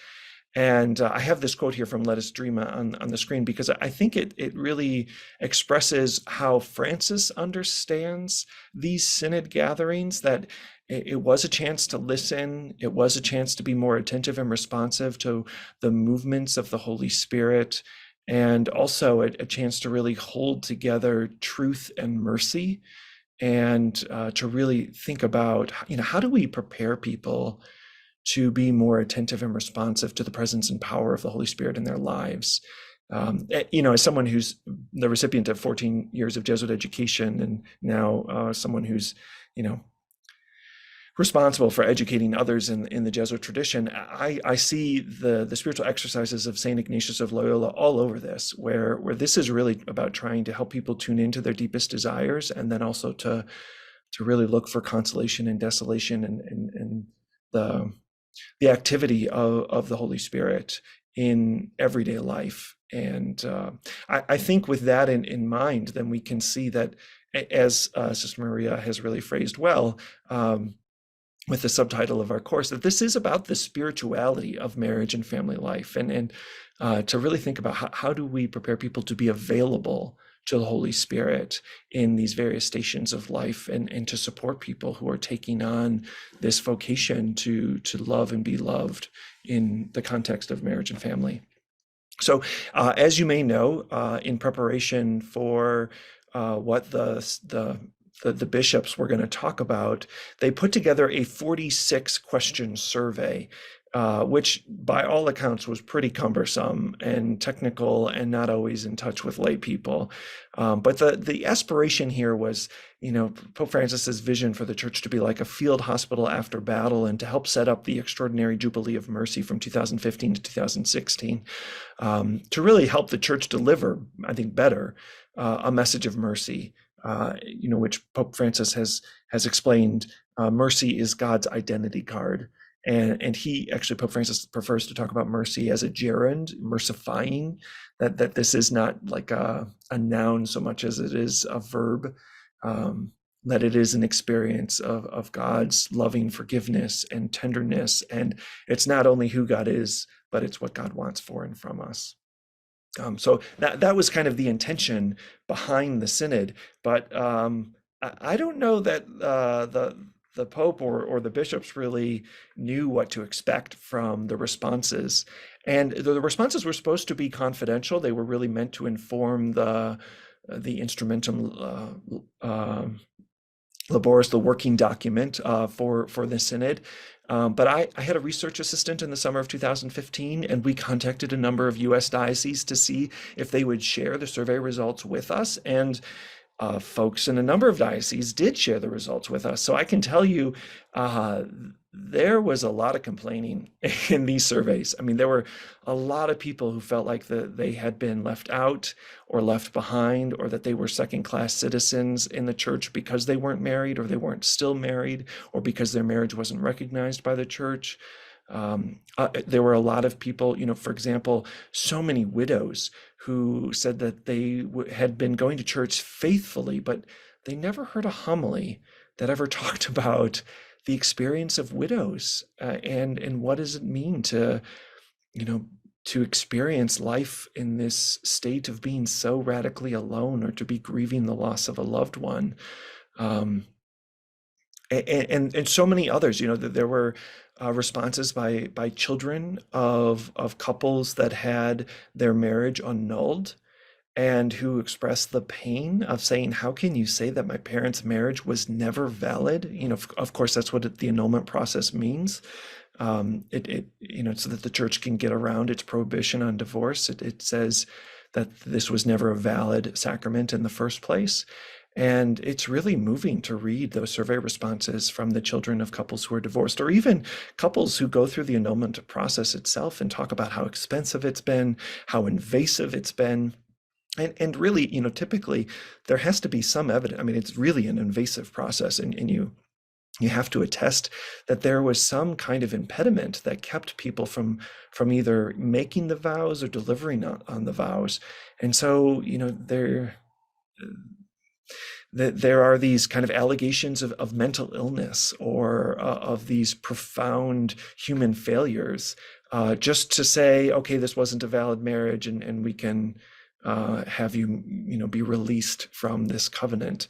Speaker 2: And I have this quote here from Let Us Dream on the screen, because I think it really expresses how Francis understands these synod gatherings, that it was a chance to listen. It was a chance to be more attentive and responsive to the movements of the Holy Spirit, and also a chance to really hold together truth and mercy, and to really think about, how do we prepare people to be more attentive and responsive to the presence and power of the Holy Spirit in their lives. As someone who's the recipient of 14 years of Jesuit education, and now someone who's, responsible for educating others in the Jesuit tradition, I see the spiritual exercises of St. Ignatius of Loyola all over this, where this is really about trying to help people tune into their deepest desires, and then also to really look for consolation and desolation and the activity of the Holy Spirit in everyday life. And I think with that in mind, then we can see that, as Sister Maria has really phrased well, with the subtitle of our course, that this is about the spirituality of marriage and family life, and to really think about how do we prepare people to be available to the Holy Spirit in these various stations of life, and to support people who are taking on this vocation to love and be loved in the context of marriage and family. So as you may know, in preparation for what the bishops were going to talk about, they put together a 46 question survey, which by all accounts was pretty cumbersome and technical and not always in touch with lay people. But the aspiration here was, Pope Francis's vision for the church to be like a field hospital after battle, and to help set up the extraordinary Jubilee of Mercy from 2015 to 2016, to really help the church deliver, I think, better a message of mercy, which Pope Francis has explained. Mercy is God's identity card. And Pope Francis prefers to talk about mercy as a gerund, mercifying, that this is not like a noun so much as it is a verb, that it is an experience of God's loving forgiveness and tenderness. And it's not only who God is, but it's what God wants for and from us. So that was kind of the intention behind the synod. But I don't know that the Pope or the bishops really knew what to expect from the responses. And the responses were supposed to be confidential. They were really meant to inform the instrumentum laboris, the working document for the synod. But I had a research assistant in the summer of 2015, and we contacted a number of U.S. dioceses to see if they would share the survey results with us. And folks in a number of dioceses did share the results with us. So I can tell you, there was a lot of complaining in these surveys. I mean, there were a lot of people who felt like they had been left out or left behind, or that they were second-class citizens in the church because they weren't married, or they weren't still married, or because their marriage wasn't recognized by the church. There were a lot of people, for example, so many widows who said that they had been going to church faithfully, but they never heard a homily that ever talked about the experience of widows, and what does it mean to experience life in this state of being so radically alone, or to be grieving the loss of a loved one. And so many others, that there were responses by children of couples that had their marriage annulled, and who expressed the pain of saying, how can you say that my parents' marriage was never valid? Of course, that's what the annulment process means. So that the church can get around its prohibition on divorce. It says that this was never a valid sacrament in the first place. And it's really moving to read those survey responses from the children of couples who are divorced, or even couples who go through the annulment process itself and talk about how expensive it's been, how invasive it's been. And really, typically there has to be some evidence. I mean, it's really an invasive process, and you have to attest that there was some kind of impediment that kept people from either making the vows or delivering on the vows. And so, there are these kind of allegations of mental illness, or of these profound human failures, just to say, okay, this wasn't a valid marriage, and we can have you, be released from this covenant.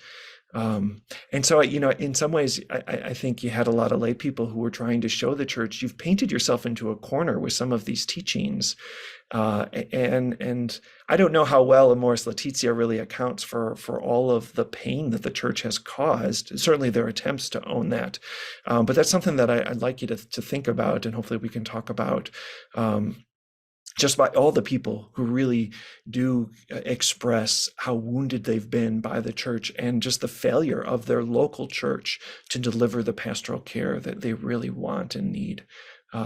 Speaker 2: And so, in some ways, I think you had a lot of lay people who were trying to show the church, you've painted yourself into a corner with some of these teachings. And I don't know how well Amoris Laetitia really accounts for all of the pain that the church has caused. Certainly there are attempts to own that. But that's something that I'd like you to think about, and hopefully we can talk about, just by all the people who really do express how wounded they've been by the church, and just the failure of their local church to deliver the pastoral care that they really want and need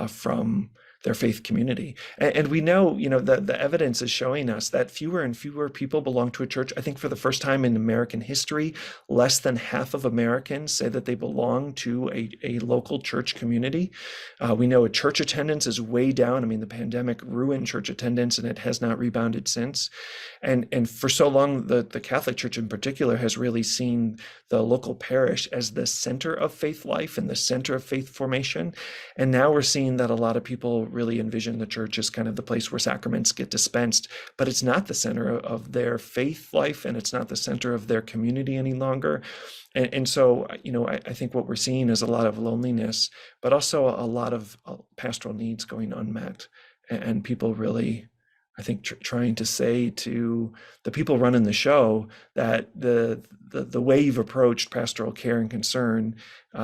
Speaker 2: from their faith community. And we know, the evidence is showing us that fewer and fewer people belong to a church. I think for the first time in American history, less than half of Americans say that they belong to a local church community. We know church attendance is way down. I mean, the pandemic ruined church attendance, and it has not rebounded since. And for so long, the Catholic Church in particular has really seen the local parish as the center of faith life and the center of faith formation. And now we're seeing that a lot of people really envision the church as kind of the place where sacraments get dispensed, but it's not the center of their faith life, and it's not the center of their community any longer. And so, I think what we're seeing is a lot of loneliness, but also a lot of pastoral needs going unmet, and people really, I think, trying to say to the people running the show that the way you've approached pastoral care and concern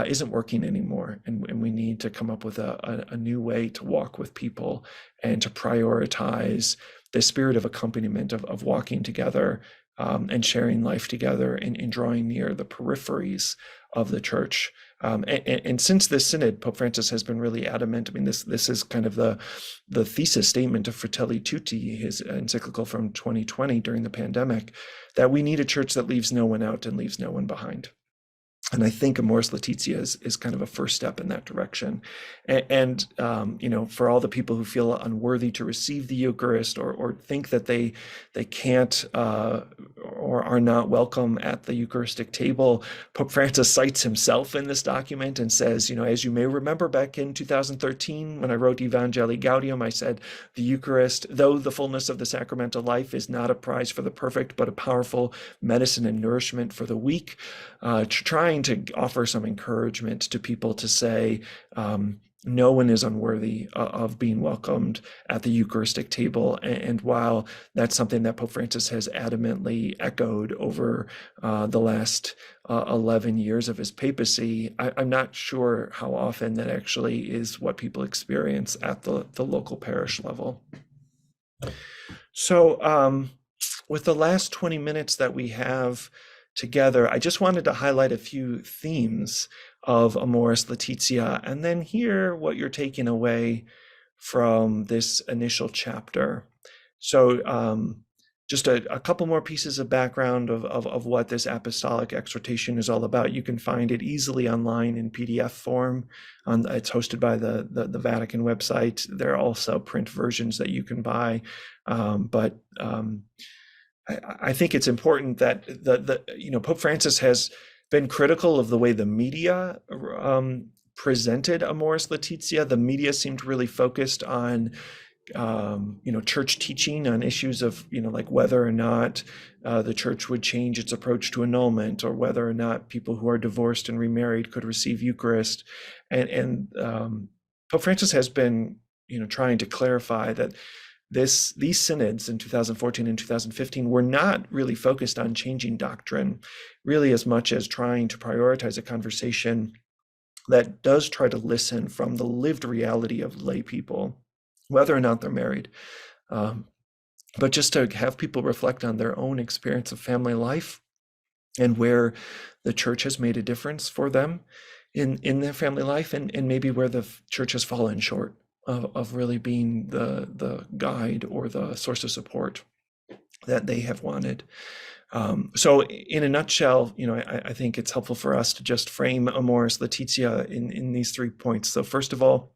Speaker 2: isn't working anymore, and we need to come up with a new way to walk with people and to prioritize the spirit of accompaniment, of walking together and sharing life together, and drawing near the peripheries of the church. And since this synod, Pope Francis has been really adamant. I mean, this is kind of the thesis statement of Fratelli Tutti, his encyclical from 2020 during the pandemic, that we need a church that leaves no one out and leaves no one behind. And I think Amoris Laetitia is kind of a first step in that direction. And for all the people who feel unworthy to receive the Eucharist, or think that they can't or are not welcome at the Eucharistic table, Pope Francis cites himself in this document and says, as you may remember back in 2013, when I wrote Evangelii Gaudium, I said, the Eucharist, though the fullness of the sacramental life is not a prize for the perfect, but a powerful medicine and nourishment for the weak, trying to offer some encouragement to people to say, no one is unworthy of being welcomed at the Eucharistic table. And while that's something that Pope Francis has adamantly echoed over the last 11 years of his papacy, I'm not sure how often that actually is what people experience at the local parish level. So with the last 20 minutes that we have together, I just wanted to highlight a few themes of Amoris Laetitia, and then hear what you're taking away from this initial chapter. So just a couple more pieces of background of what this apostolic exhortation is all about. You can find it easily online in PDF form. It's hosted by the Vatican website. There are also print versions that you can buy, but I think it's important that Pope Francis has been critical of the way the media presented Amoris Laetitia. The media seemed really focused on church teaching on issues of like whether or not the church would change its approach to annulment, or whether or not people who are divorced and remarried could receive Eucharist. And Pope Francis has been trying to clarify that these synods in 2014 and 2015 were not really focused on changing doctrine, really as much as trying to prioritize a conversation that does try to listen from the lived reality of lay people, whether or not they're married, but just to have people reflect on their own experience of family life and where the church has made a difference for them in their family life, and maybe where the church has fallen short of really being the guide or the source of support that they have wanted. So in a nutshell, I think it's helpful for us to just frame Amoris Laetitia in these 3 points. So first of all,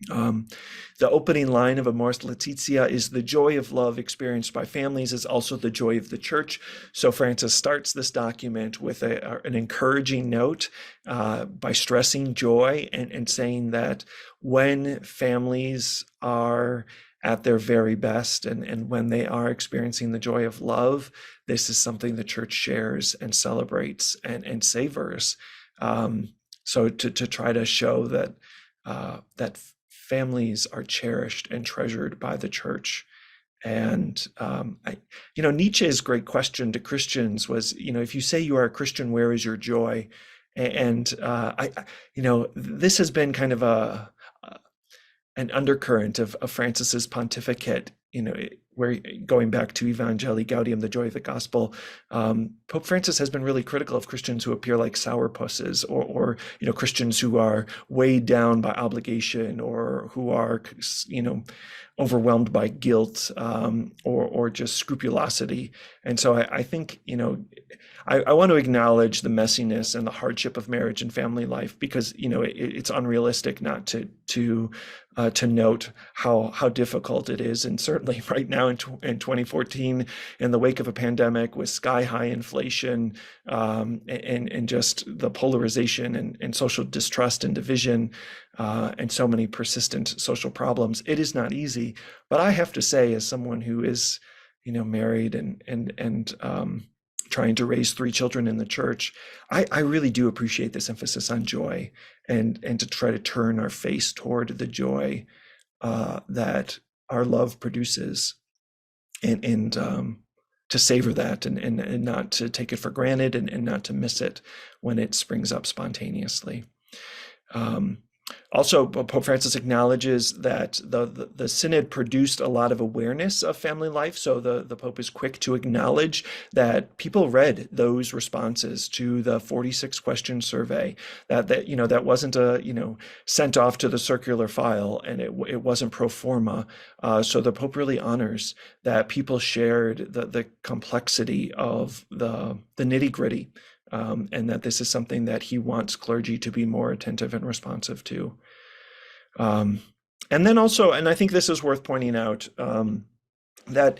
Speaker 2: the opening line of Amoris Laetitia is the joy of love experienced by families is also the joy of the church. So Francis starts this document with an encouraging note by stressing joy and saying that when families are at their very best and when they are experiencing the joy of love, this is something the church shares and celebrates and savors. So to try to show that that families are cherished and treasured by the church. And Nietzsche's great question to Christians was, if you say you are a Christian, where is your joy? And this has been kind of an undercurrent of Francis's pontificate. where, going back to Evangelii Gaudium, the joy of the gospel, Pope Francis has been really critical of Christians who appear like sourpusses, or Christians who are weighed down by obligation, or who are overwhelmed by guilt, or just scrupulosity. And so I think I want to acknowledge the messiness and the hardship of marriage and family life, because it's unrealistic not to note how difficult it is. And certainly right now in 2014, in the wake of a pandemic with sky high inflation, and just the polarization and social distrust and division, and so many persistent social problems, it is not easy. But I have to say, as someone who is married and trying to raise 3 children in the church, I really do appreciate this emphasis on joy, and to try to turn our face toward the joy that our love produces, and to savor that, and not to take it for granted, and not to miss it when it springs up spontaneously. Also, Pope Francis acknowledges that the synod produced a lot of awareness of family life. So the Pope is quick to acknowledge that people read those responses to the 46-question survey, that wasn't sent off to the circular file, and it wasn't pro forma. So the Pope really honors that people shared the complexity of the nitty-gritty. And that this is something that he wants clergy to be more attentive and responsive to. And then also, and I think this is worth pointing out, that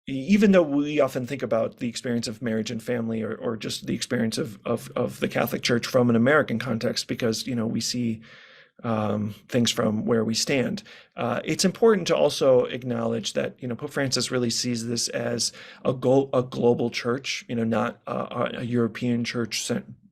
Speaker 2: even though we often think about the experience of marriage and family, or just the experience of the Catholic Church from an American context, because we see things from where we stand, it's important to also acknowledge that Pope Francis really sees this as a global church, not a European church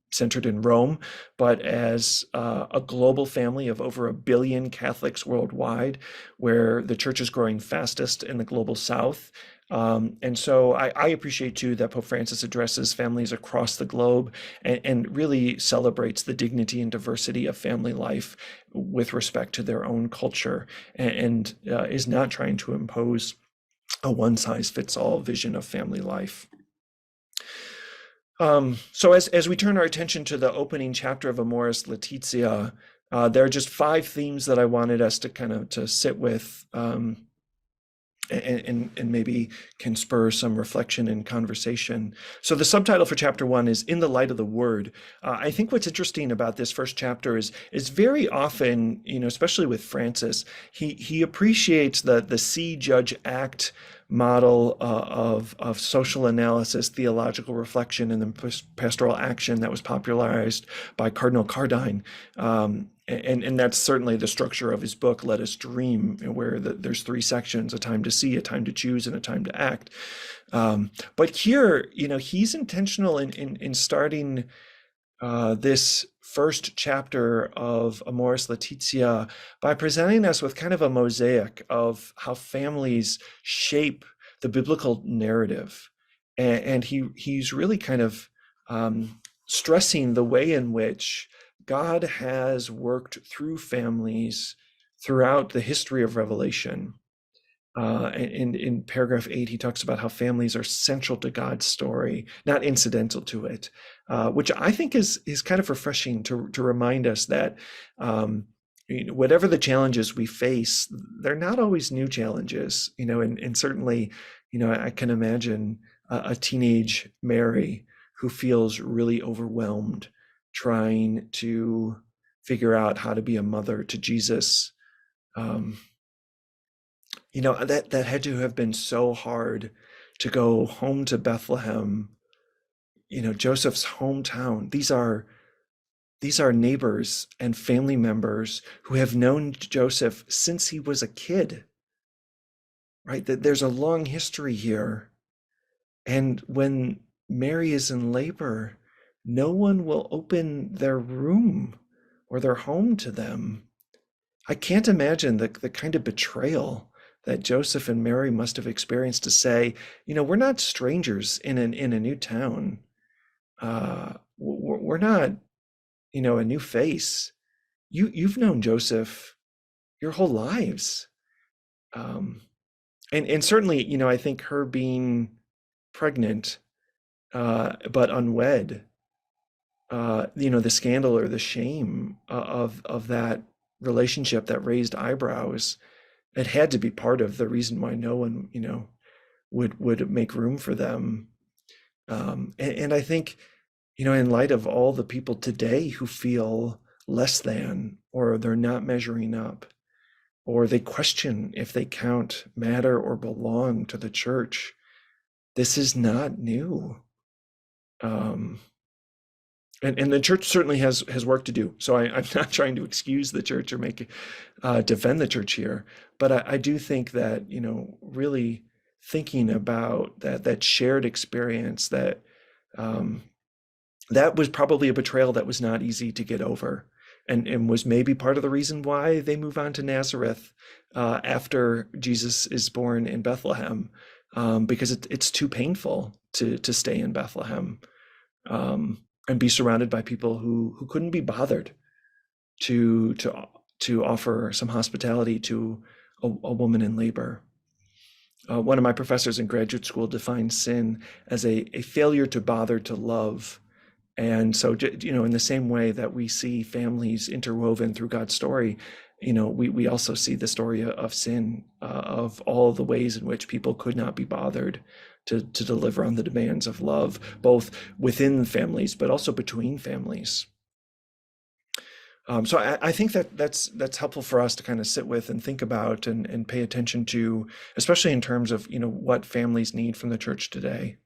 Speaker 2: centered in Rome, but as a global family of over 1 billion Catholics worldwide, where the church is growing fastest in the global South. And so I appreciate too that Pope Francis addresses families across the globe, and really celebrates the dignity and diversity of family life with respect to their own culture, and is not trying to impose a one-size-fits-all vision of family life. So as we turn our attention to the opening chapter of Amoris Laetitia, there are just 5 themes that I wanted us to sit with, and maybe can spur some reflection and conversation. So the subtitle for chapter 1 is "In the Light of the Word." I think what's interesting about this first chapter is very often, especially with Francis, he appreciates the see, judge, act model of social analysis, theological reflection, and then pastoral action that was popularized by Cardinal Cardine. And that's certainly the structure of his book, Let Us Dream, where there's 3 sections: a time to see, a time to choose, and a time to act. But here, he's intentional in starting this first chapter of Amoris Laetitia by presenting us with kind of a mosaic of how families shape the biblical narrative. And he's really kind of stressing the way in which God has worked through families throughout the history of Revelation. In paragraph 8, he talks about how families are central to God's story, not incidental to it, which I think is kind of refreshing to remind us that whatever the challenges we face, they're not always new challenges, and certainly, I can imagine a teenage Mary who feels really overwhelmed trying to figure out how to be a mother to Jesus. That had to have been so hard to go home to Bethlehem, Joseph's hometown. These are neighbors and family members who have known Joseph since he was a kid, right? That there's a long history here. And when Mary is in labor, no one will open their room or their home to them. I can't imagine the kind of betrayal that Joseph and Mary must have experienced, to say, we're not strangers in a new town. We're not, a new face. You've known Joseph your whole lives. And certainly, I think her being pregnant, but unwed, the scandal or the shame of that relationship that raised eyebrows, it had to be part of the reason why no one, would make room for them. And I think, in light of all the people today who feel less than, or they're not measuring up, or they question if they count, matter, or belong to the church, this is not new. And the church certainly has work to do. So I'm not trying to excuse the church or defend the church here, but I do think that, really thinking about that shared experience, that that was probably a betrayal that was not easy to get over, and was maybe part of the reason why they move on to Nazareth after Jesus is born in Bethlehem, because it's too painful to stay in Bethlehem. And be surrounded by people who couldn't be bothered to offer some hospitality to a woman in labor. One of my professors in graduate school defined sin as a failure to bother to love. And so, in the same way that we see families interwoven through God's story, we also see the story of sin, of all the ways in which people could not be bothered to deliver on the demands of love, both within families, but also between families. So I think that's helpful for us to kind of sit with and think about and pay attention to, especially in terms of, what families need from the church today.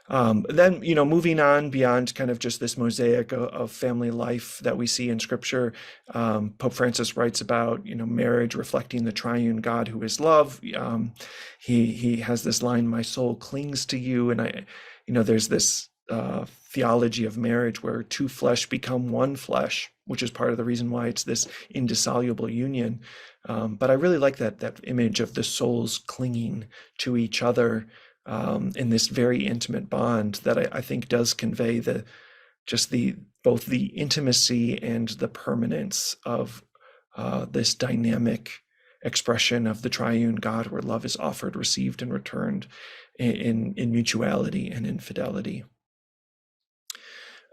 Speaker 2: Then, moving on beyond kind of just this mosaic of family life that we see in Scripture, Pope Francis writes about, marriage reflecting the triune God who is love. He has this line, "My soul clings to you," and there's this theology of marriage where two flesh become one flesh, which is part of the reason why it's this indissoluble union. But I really like that image of the souls clinging to each other. In this very intimate bond that I think does convey both the intimacy and the permanence of this dynamic expression of the triune God, where love is offered, received, and returned in mutuality and in fidelity.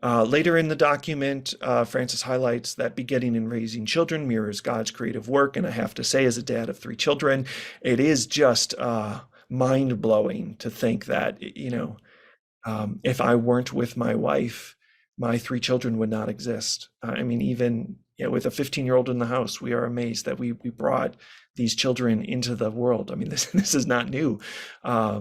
Speaker 2: Later in the document, Francis highlights that begetting and raising children mirrors God's creative work. And I have to say, as a dad of 3 children, it is just mind-blowing to think that, if I weren't with my wife, my 3 children would not exist. I mean, even with a 15-year-old in the house, we are amazed that we brought these children into the world. I mean, this is not new.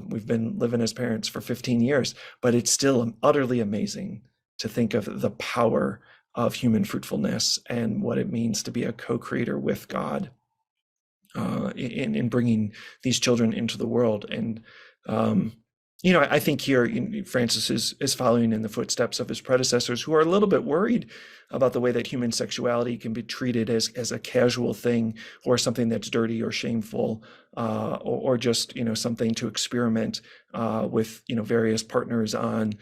Speaker 2: We've been living as parents for 15 years, but it's still utterly amazing to think of the power of human fruitfulness and what it means to be a co-creator with God in bringing these children into the world. And I think here Francis is following in the footsteps of his predecessors, who are a little bit worried about the way that human sexuality can be treated as a casual thing, or something that's dirty or shameful, or just something to experiment with various partners on,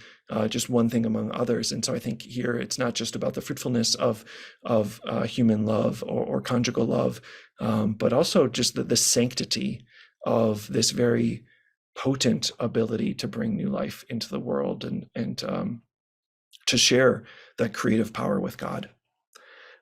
Speaker 2: just one thing among others. And so I think here it's not just about the fruitfulness of human love or conjugal love, but also just the sanctity of this very potent ability to bring new life into the world and to share that creative power with God.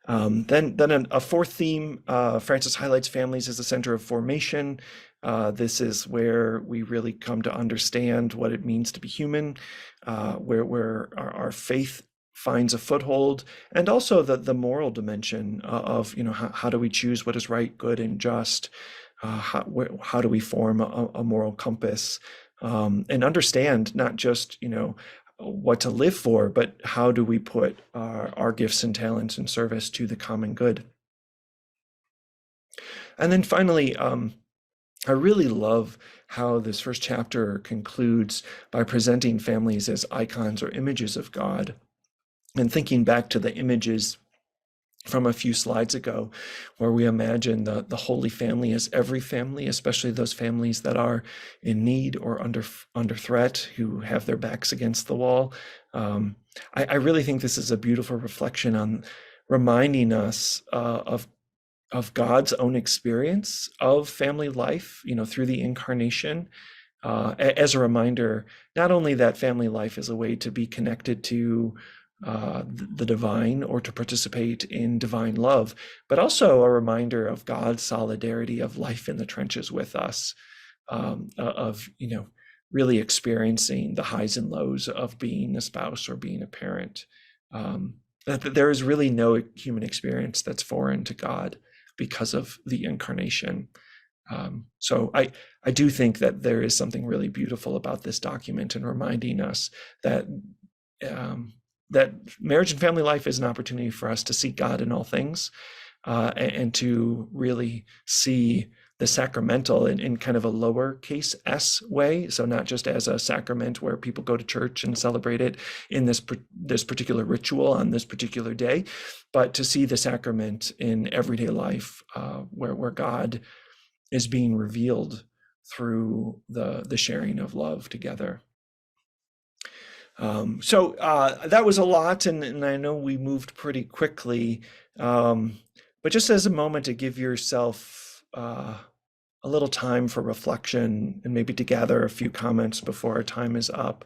Speaker 2: Then a fourth theme, Francis highlights families as the center of formation. This is where we really come to understand what it means to be human, where our faith finds a foothold, and also the moral dimension of how do we choose what is right, good, and just. How do we form a moral compass, and understand not just what to live for, but how do we put our gifts and talents in service to the common good. And then finally, I really love how this first chapter concludes by presenting families as icons or images of God, and thinking back to the images from a few slides ago, where we imagine the Holy Family as every family, especially those families that are in need or under threat, who have their backs against the wall. I really think this is a beautiful reflection on reminding us of of God's own experience of family life, through the incarnation, as a reminder, not only that family life is a way to be connected to the divine or to participate in divine love, but also a reminder of God's solidarity of life in the trenches with us, of really experiencing the highs and lows of being a spouse or being a parent. That there is really no human experience that's foreign to God because of the incarnation. So I do think that there is something really beautiful about this document and reminding us that that marriage and family life is an opportunity for us to seek God in all things, and to really see the sacramental in kind of a lowercase s way. So not just as a sacrament where people go to church and celebrate it in this particular ritual on this particular day, but to see the sacrament in everyday life, where God is being revealed through the sharing of love together. So that was a lot, and I know we moved pretty quickly, but just as a moment to give yourself a little time for reflection and maybe to gather a few comments before our time is up,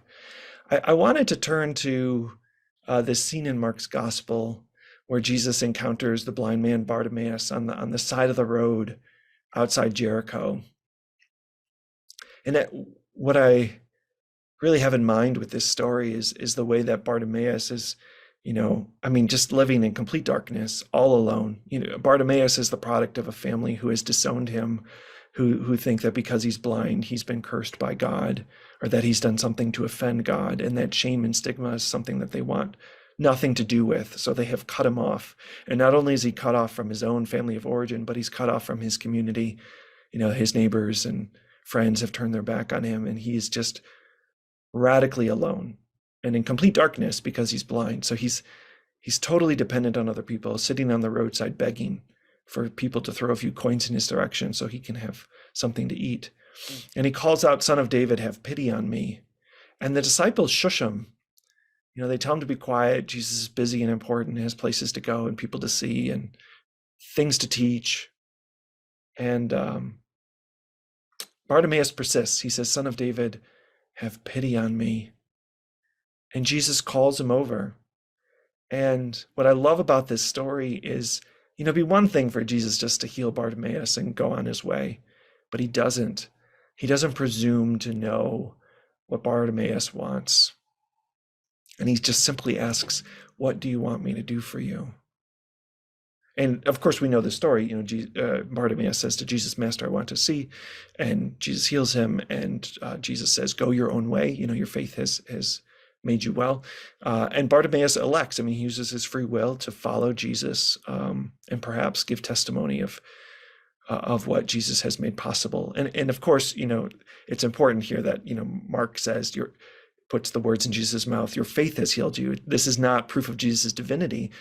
Speaker 2: I wanted to turn to this scene in Mark's Gospel where Jesus encounters the blind man Bartimaeus on the side of the road outside Jericho. And what I really have in mind with this story is the way that Bartimaeus is, just living in complete darkness, all alone. Bartimaeus is the product of a family who has disowned him, who think that because he's blind, he's been cursed by God, or that he's done something to offend God, and that shame and stigma is something that they want nothing to do with. So they have cut him off. And not only is he cut off from his own family of origin, but he's cut off from his community. His neighbors and friends have turned their back on him, and he's just radically alone and in complete darkness because he's blind. So he's totally dependent on other people, sitting on the roadside begging for people to throw a few coins in his direction so he can have something to eat. And he calls out, "Son of David, have pity on me." And the disciples shush him. They tell him to be quiet. Jesus is busy and important, has places to go and people to see and things to teach. And Bartimaeus persists. He says, "Son of David, have pity on me." And Jesus calls him over. And what I love about this story is, it'd be one thing for Jesus just to heal Bartimaeus and go on his way, but he doesn't. He doesn't presume to know what Bartimaeus wants. And he just simply asks, "What do you want me to do for you?" And of course, we know the story. Bartimaeus says to Jesus, "Master, I want to see." And Jesus heals him. And Jesus says, "Go your own way. Your faith has made you well." And Bartimaeus elects. He uses his free will to follow Jesus, and perhaps give testimony of what Jesus has made possible. And of course, it's important here that, Mark says, puts the words in Jesus' mouth, "Your faith has healed you." This is not proof of Jesus' divinity.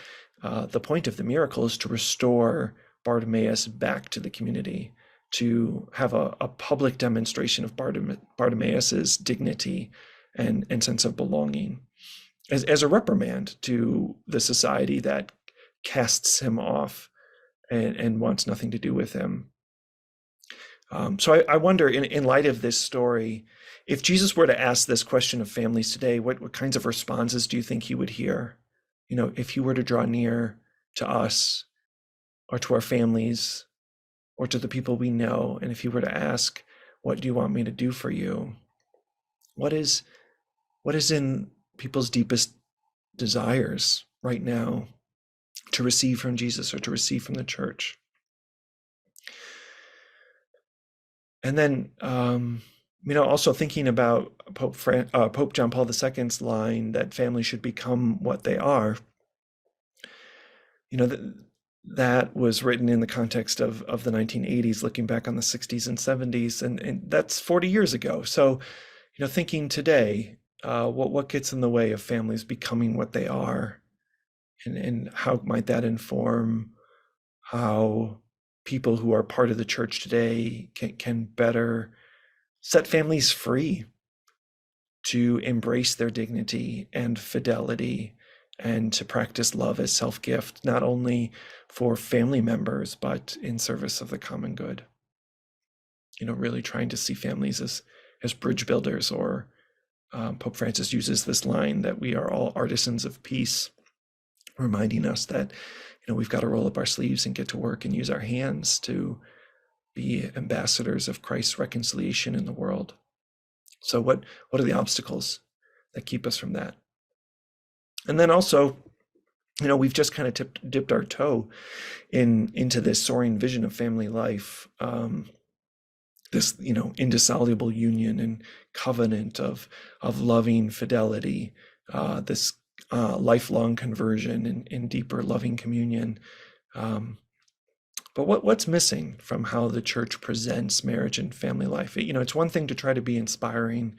Speaker 2: The point of the miracle is to restore Bartimaeus back to the community, to have a public demonstration of Bartimaeus's dignity and sense of belonging, as a reprimand to the society that casts him off and wants nothing to do with him. So I wonder, in light of this story, if Jesus were to ask this question of families today, what kinds of responses do you think he would hear? If he were to draw near to us or to our families or to the people we know, and if he were to ask, "What do you want me to do for you?" What is in people's deepest desires right now to receive from Jesus or to receive from the church? And then, also thinking about Pope John Paul II's line that families should become what they are. That was written in the context of the 1980s, looking back on the 60s and 70s, and that's 40 years ago. So, thinking today, what gets in the way of families becoming what they are, and how might that inform how people who are part of the church today can better set families free to embrace their dignity and fidelity and to practice love as self-gift, not only for family members, but in service of the common good. Really trying to see families as bridge builders, or Pope Francis uses this line that we are all artisans of peace, reminding us that we've got to roll up our sleeves and get to work and use our hands to be ambassadors of Christ's reconciliation in the world. So what are the obstacles that keep us from that? And then also, we've just kind of dipped our toe into this soaring vision of family life, this indissoluble union and covenant of loving fidelity, this lifelong conversion and deeper loving communion. But what's missing from how the church presents marriage and family life? It's one thing to try to be inspiring,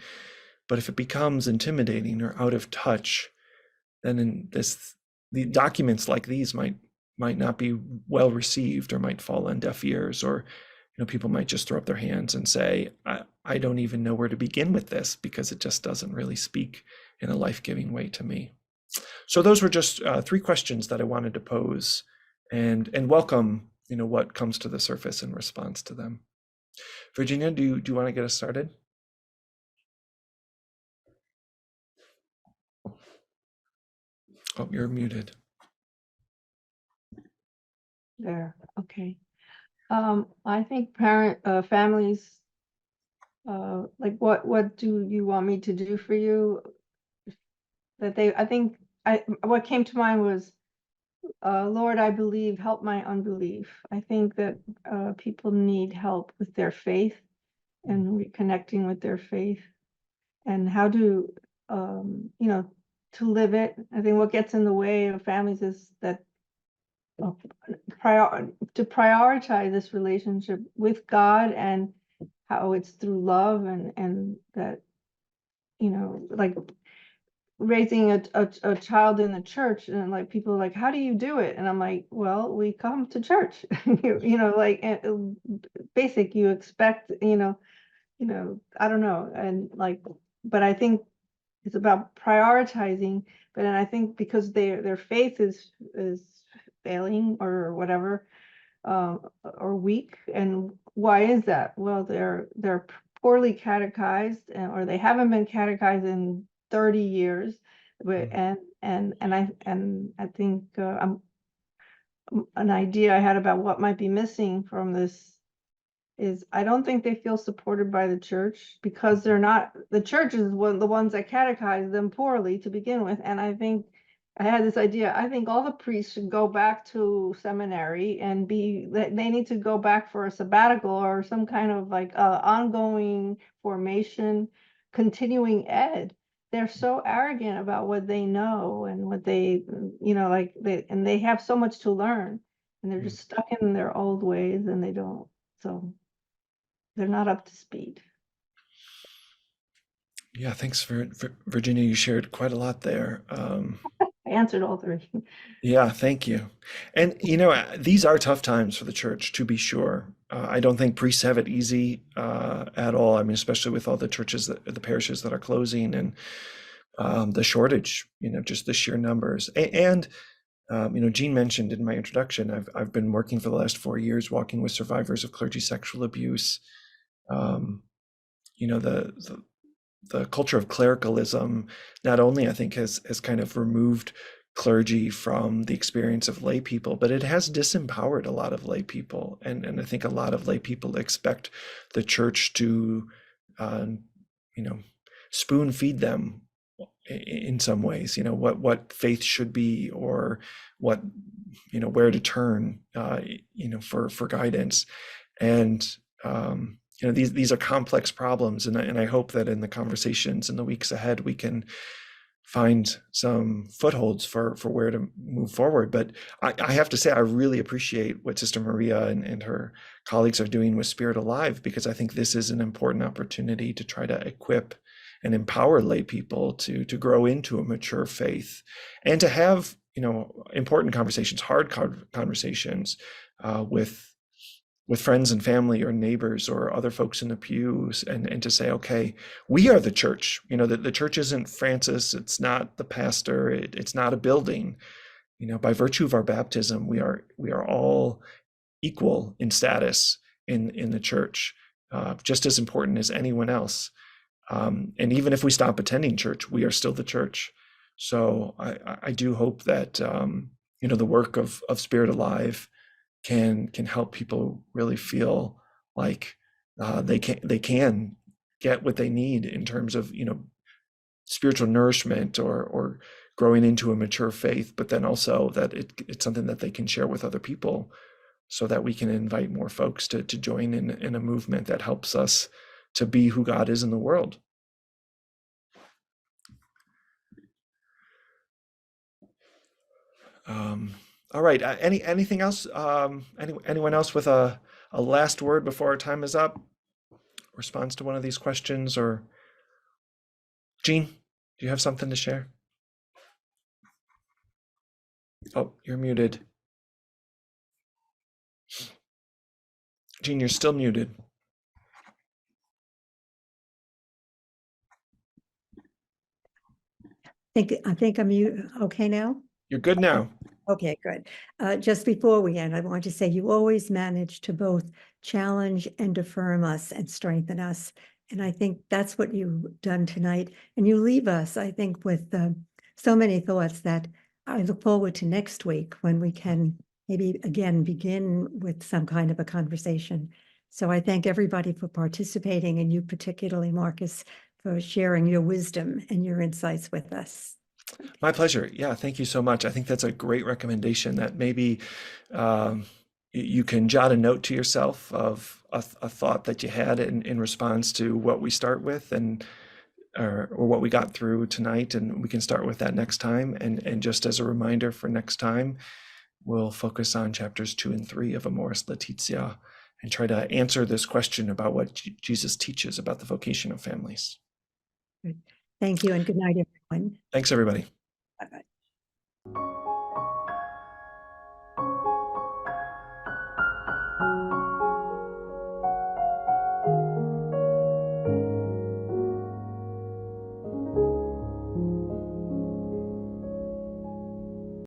Speaker 2: but if it becomes intimidating or out of touch, then the documents like these might not be well received, or might fall on deaf ears, or people might just throw up their hands and say, I don't even know where to begin with this, because it just doesn't really speak in a life-giving way to me. So those were just 3 questions that I wanted to pose, and welcome what comes to the surface in response to them. Virginia, do you want to get us started? Oh, you're muted.
Speaker 4: There, okay. I think families, like what do you want me to do for you? What came to mind was, Lord, I believe, help my unbelief. I think that people need help with their faith and reconnecting with their faith, and how to, to live it. I think what gets in the way of families is that to prioritize this relationship with God, and how it's through love, and that, like raising a child in the church, and like people are like, how do you do it? And I'm like, well, we come to church. Like basic, you expect, I don't know. And like, but I think it's about prioritizing. But then I think because their faith is failing or whatever, or weak. And why is that? Well, they're poorly catechized, or they haven't been catechized in 30 years. But I think an idea I had about what might be missing from this is, I don't think they feel supported by the church, because the church is the ones that catechize them poorly to begin with. And I think I had this idea, I think all the priests should go back to seminary, and they need to go back for a sabbatical, or some kind of like ongoing formation, continuing ed. They're so arrogant about what they know, and what they, they have so much to learn, and they're just stuck in their old ways, and so they're not up to speed.
Speaker 2: Yeah, thanks for Virginia. You shared quite a lot there.
Speaker 4: I answered all 3.
Speaker 2: Yeah, thank you. And these are tough times for the church, to be sure. I don't think priests have it easy at all. I mean, especially with all the churches, the parishes that are closing, and the shortage, just the sheer numbers. And Jean mentioned in my introduction, I've been working for the last 4 years, walking with survivors of clergy sexual abuse. The culture of clericalism not only, I think, has kind of removed clergy from the experience of lay people, but it has disempowered a lot of lay people. And I think a lot of lay people expect the church to, spoon feed them in some ways, what faith should be, or what, where to turn, for guidance. And, these are complex problems, and I hope that in the conversations in the weeks ahead, we can find some footholds for where to move forward. But I have to say, I really appreciate what Sister Maria and her colleagues are doing with Spirit Alive, because I think this is an important opportunity to try to equip and empower lay people to grow into a mature faith, and to have important conversations, hard conversations with with friends and family or neighbors or other folks in the pews, and to say, okay, we are the church. You know, the church isn't Francis, it's not the pastor, it's not a building. You know, by virtue of our baptism, we are all equal in status in the church, just as important as anyone else. And even if we stop attending church, we are still the church. So I do hope that you know, the work of Spirit Alive can help people really feel like they can get what they need in terms of, you know, spiritual nourishment or growing into a mature faith, but then also that it's something that they can share with other people, so that we can invite more folks to join in a movement that helps us to be who God is in the world. All right. Anything else? Anyone else with a last word before our time is up? Response to one of these questions, or Jean, do you have something to share? Oh, you're muted. Jean, you're still muted.
Speaker 1: I think I'm okay now.
Speaker 2: You're good now.
Speaker 1: Okay, good. Just before we end, I want to say you always manage to both challenge and affirm us and strengthen us. And I think that's what you've done tonight. And you leave us, I think, with so many thoughts that I look forward to next week, when we can maybe again begin with some kind of a conversation. So I thank everybody for participating, and you particularly, Marcus, for sharing your wisdom and your insights with us.
Speaker 2: My pleasure. Yeah, thank you so much. I think that's a great recommendation, that maybe you can jot a note to yourself of a thought that you had in response to what we start with, and or what we got through tonight, and we can start with that next time. And just as a reminder for next time, we'll focus on chapters 2 and 3 of Amoris Laetitia, and try to answer this question about what Jesus teaches about the vocation of families.
Speaker 1: Good. Thank you, and good night, everyone.
Speaker 2: Thanks, everybody.
Speaker 1: Bye-bye.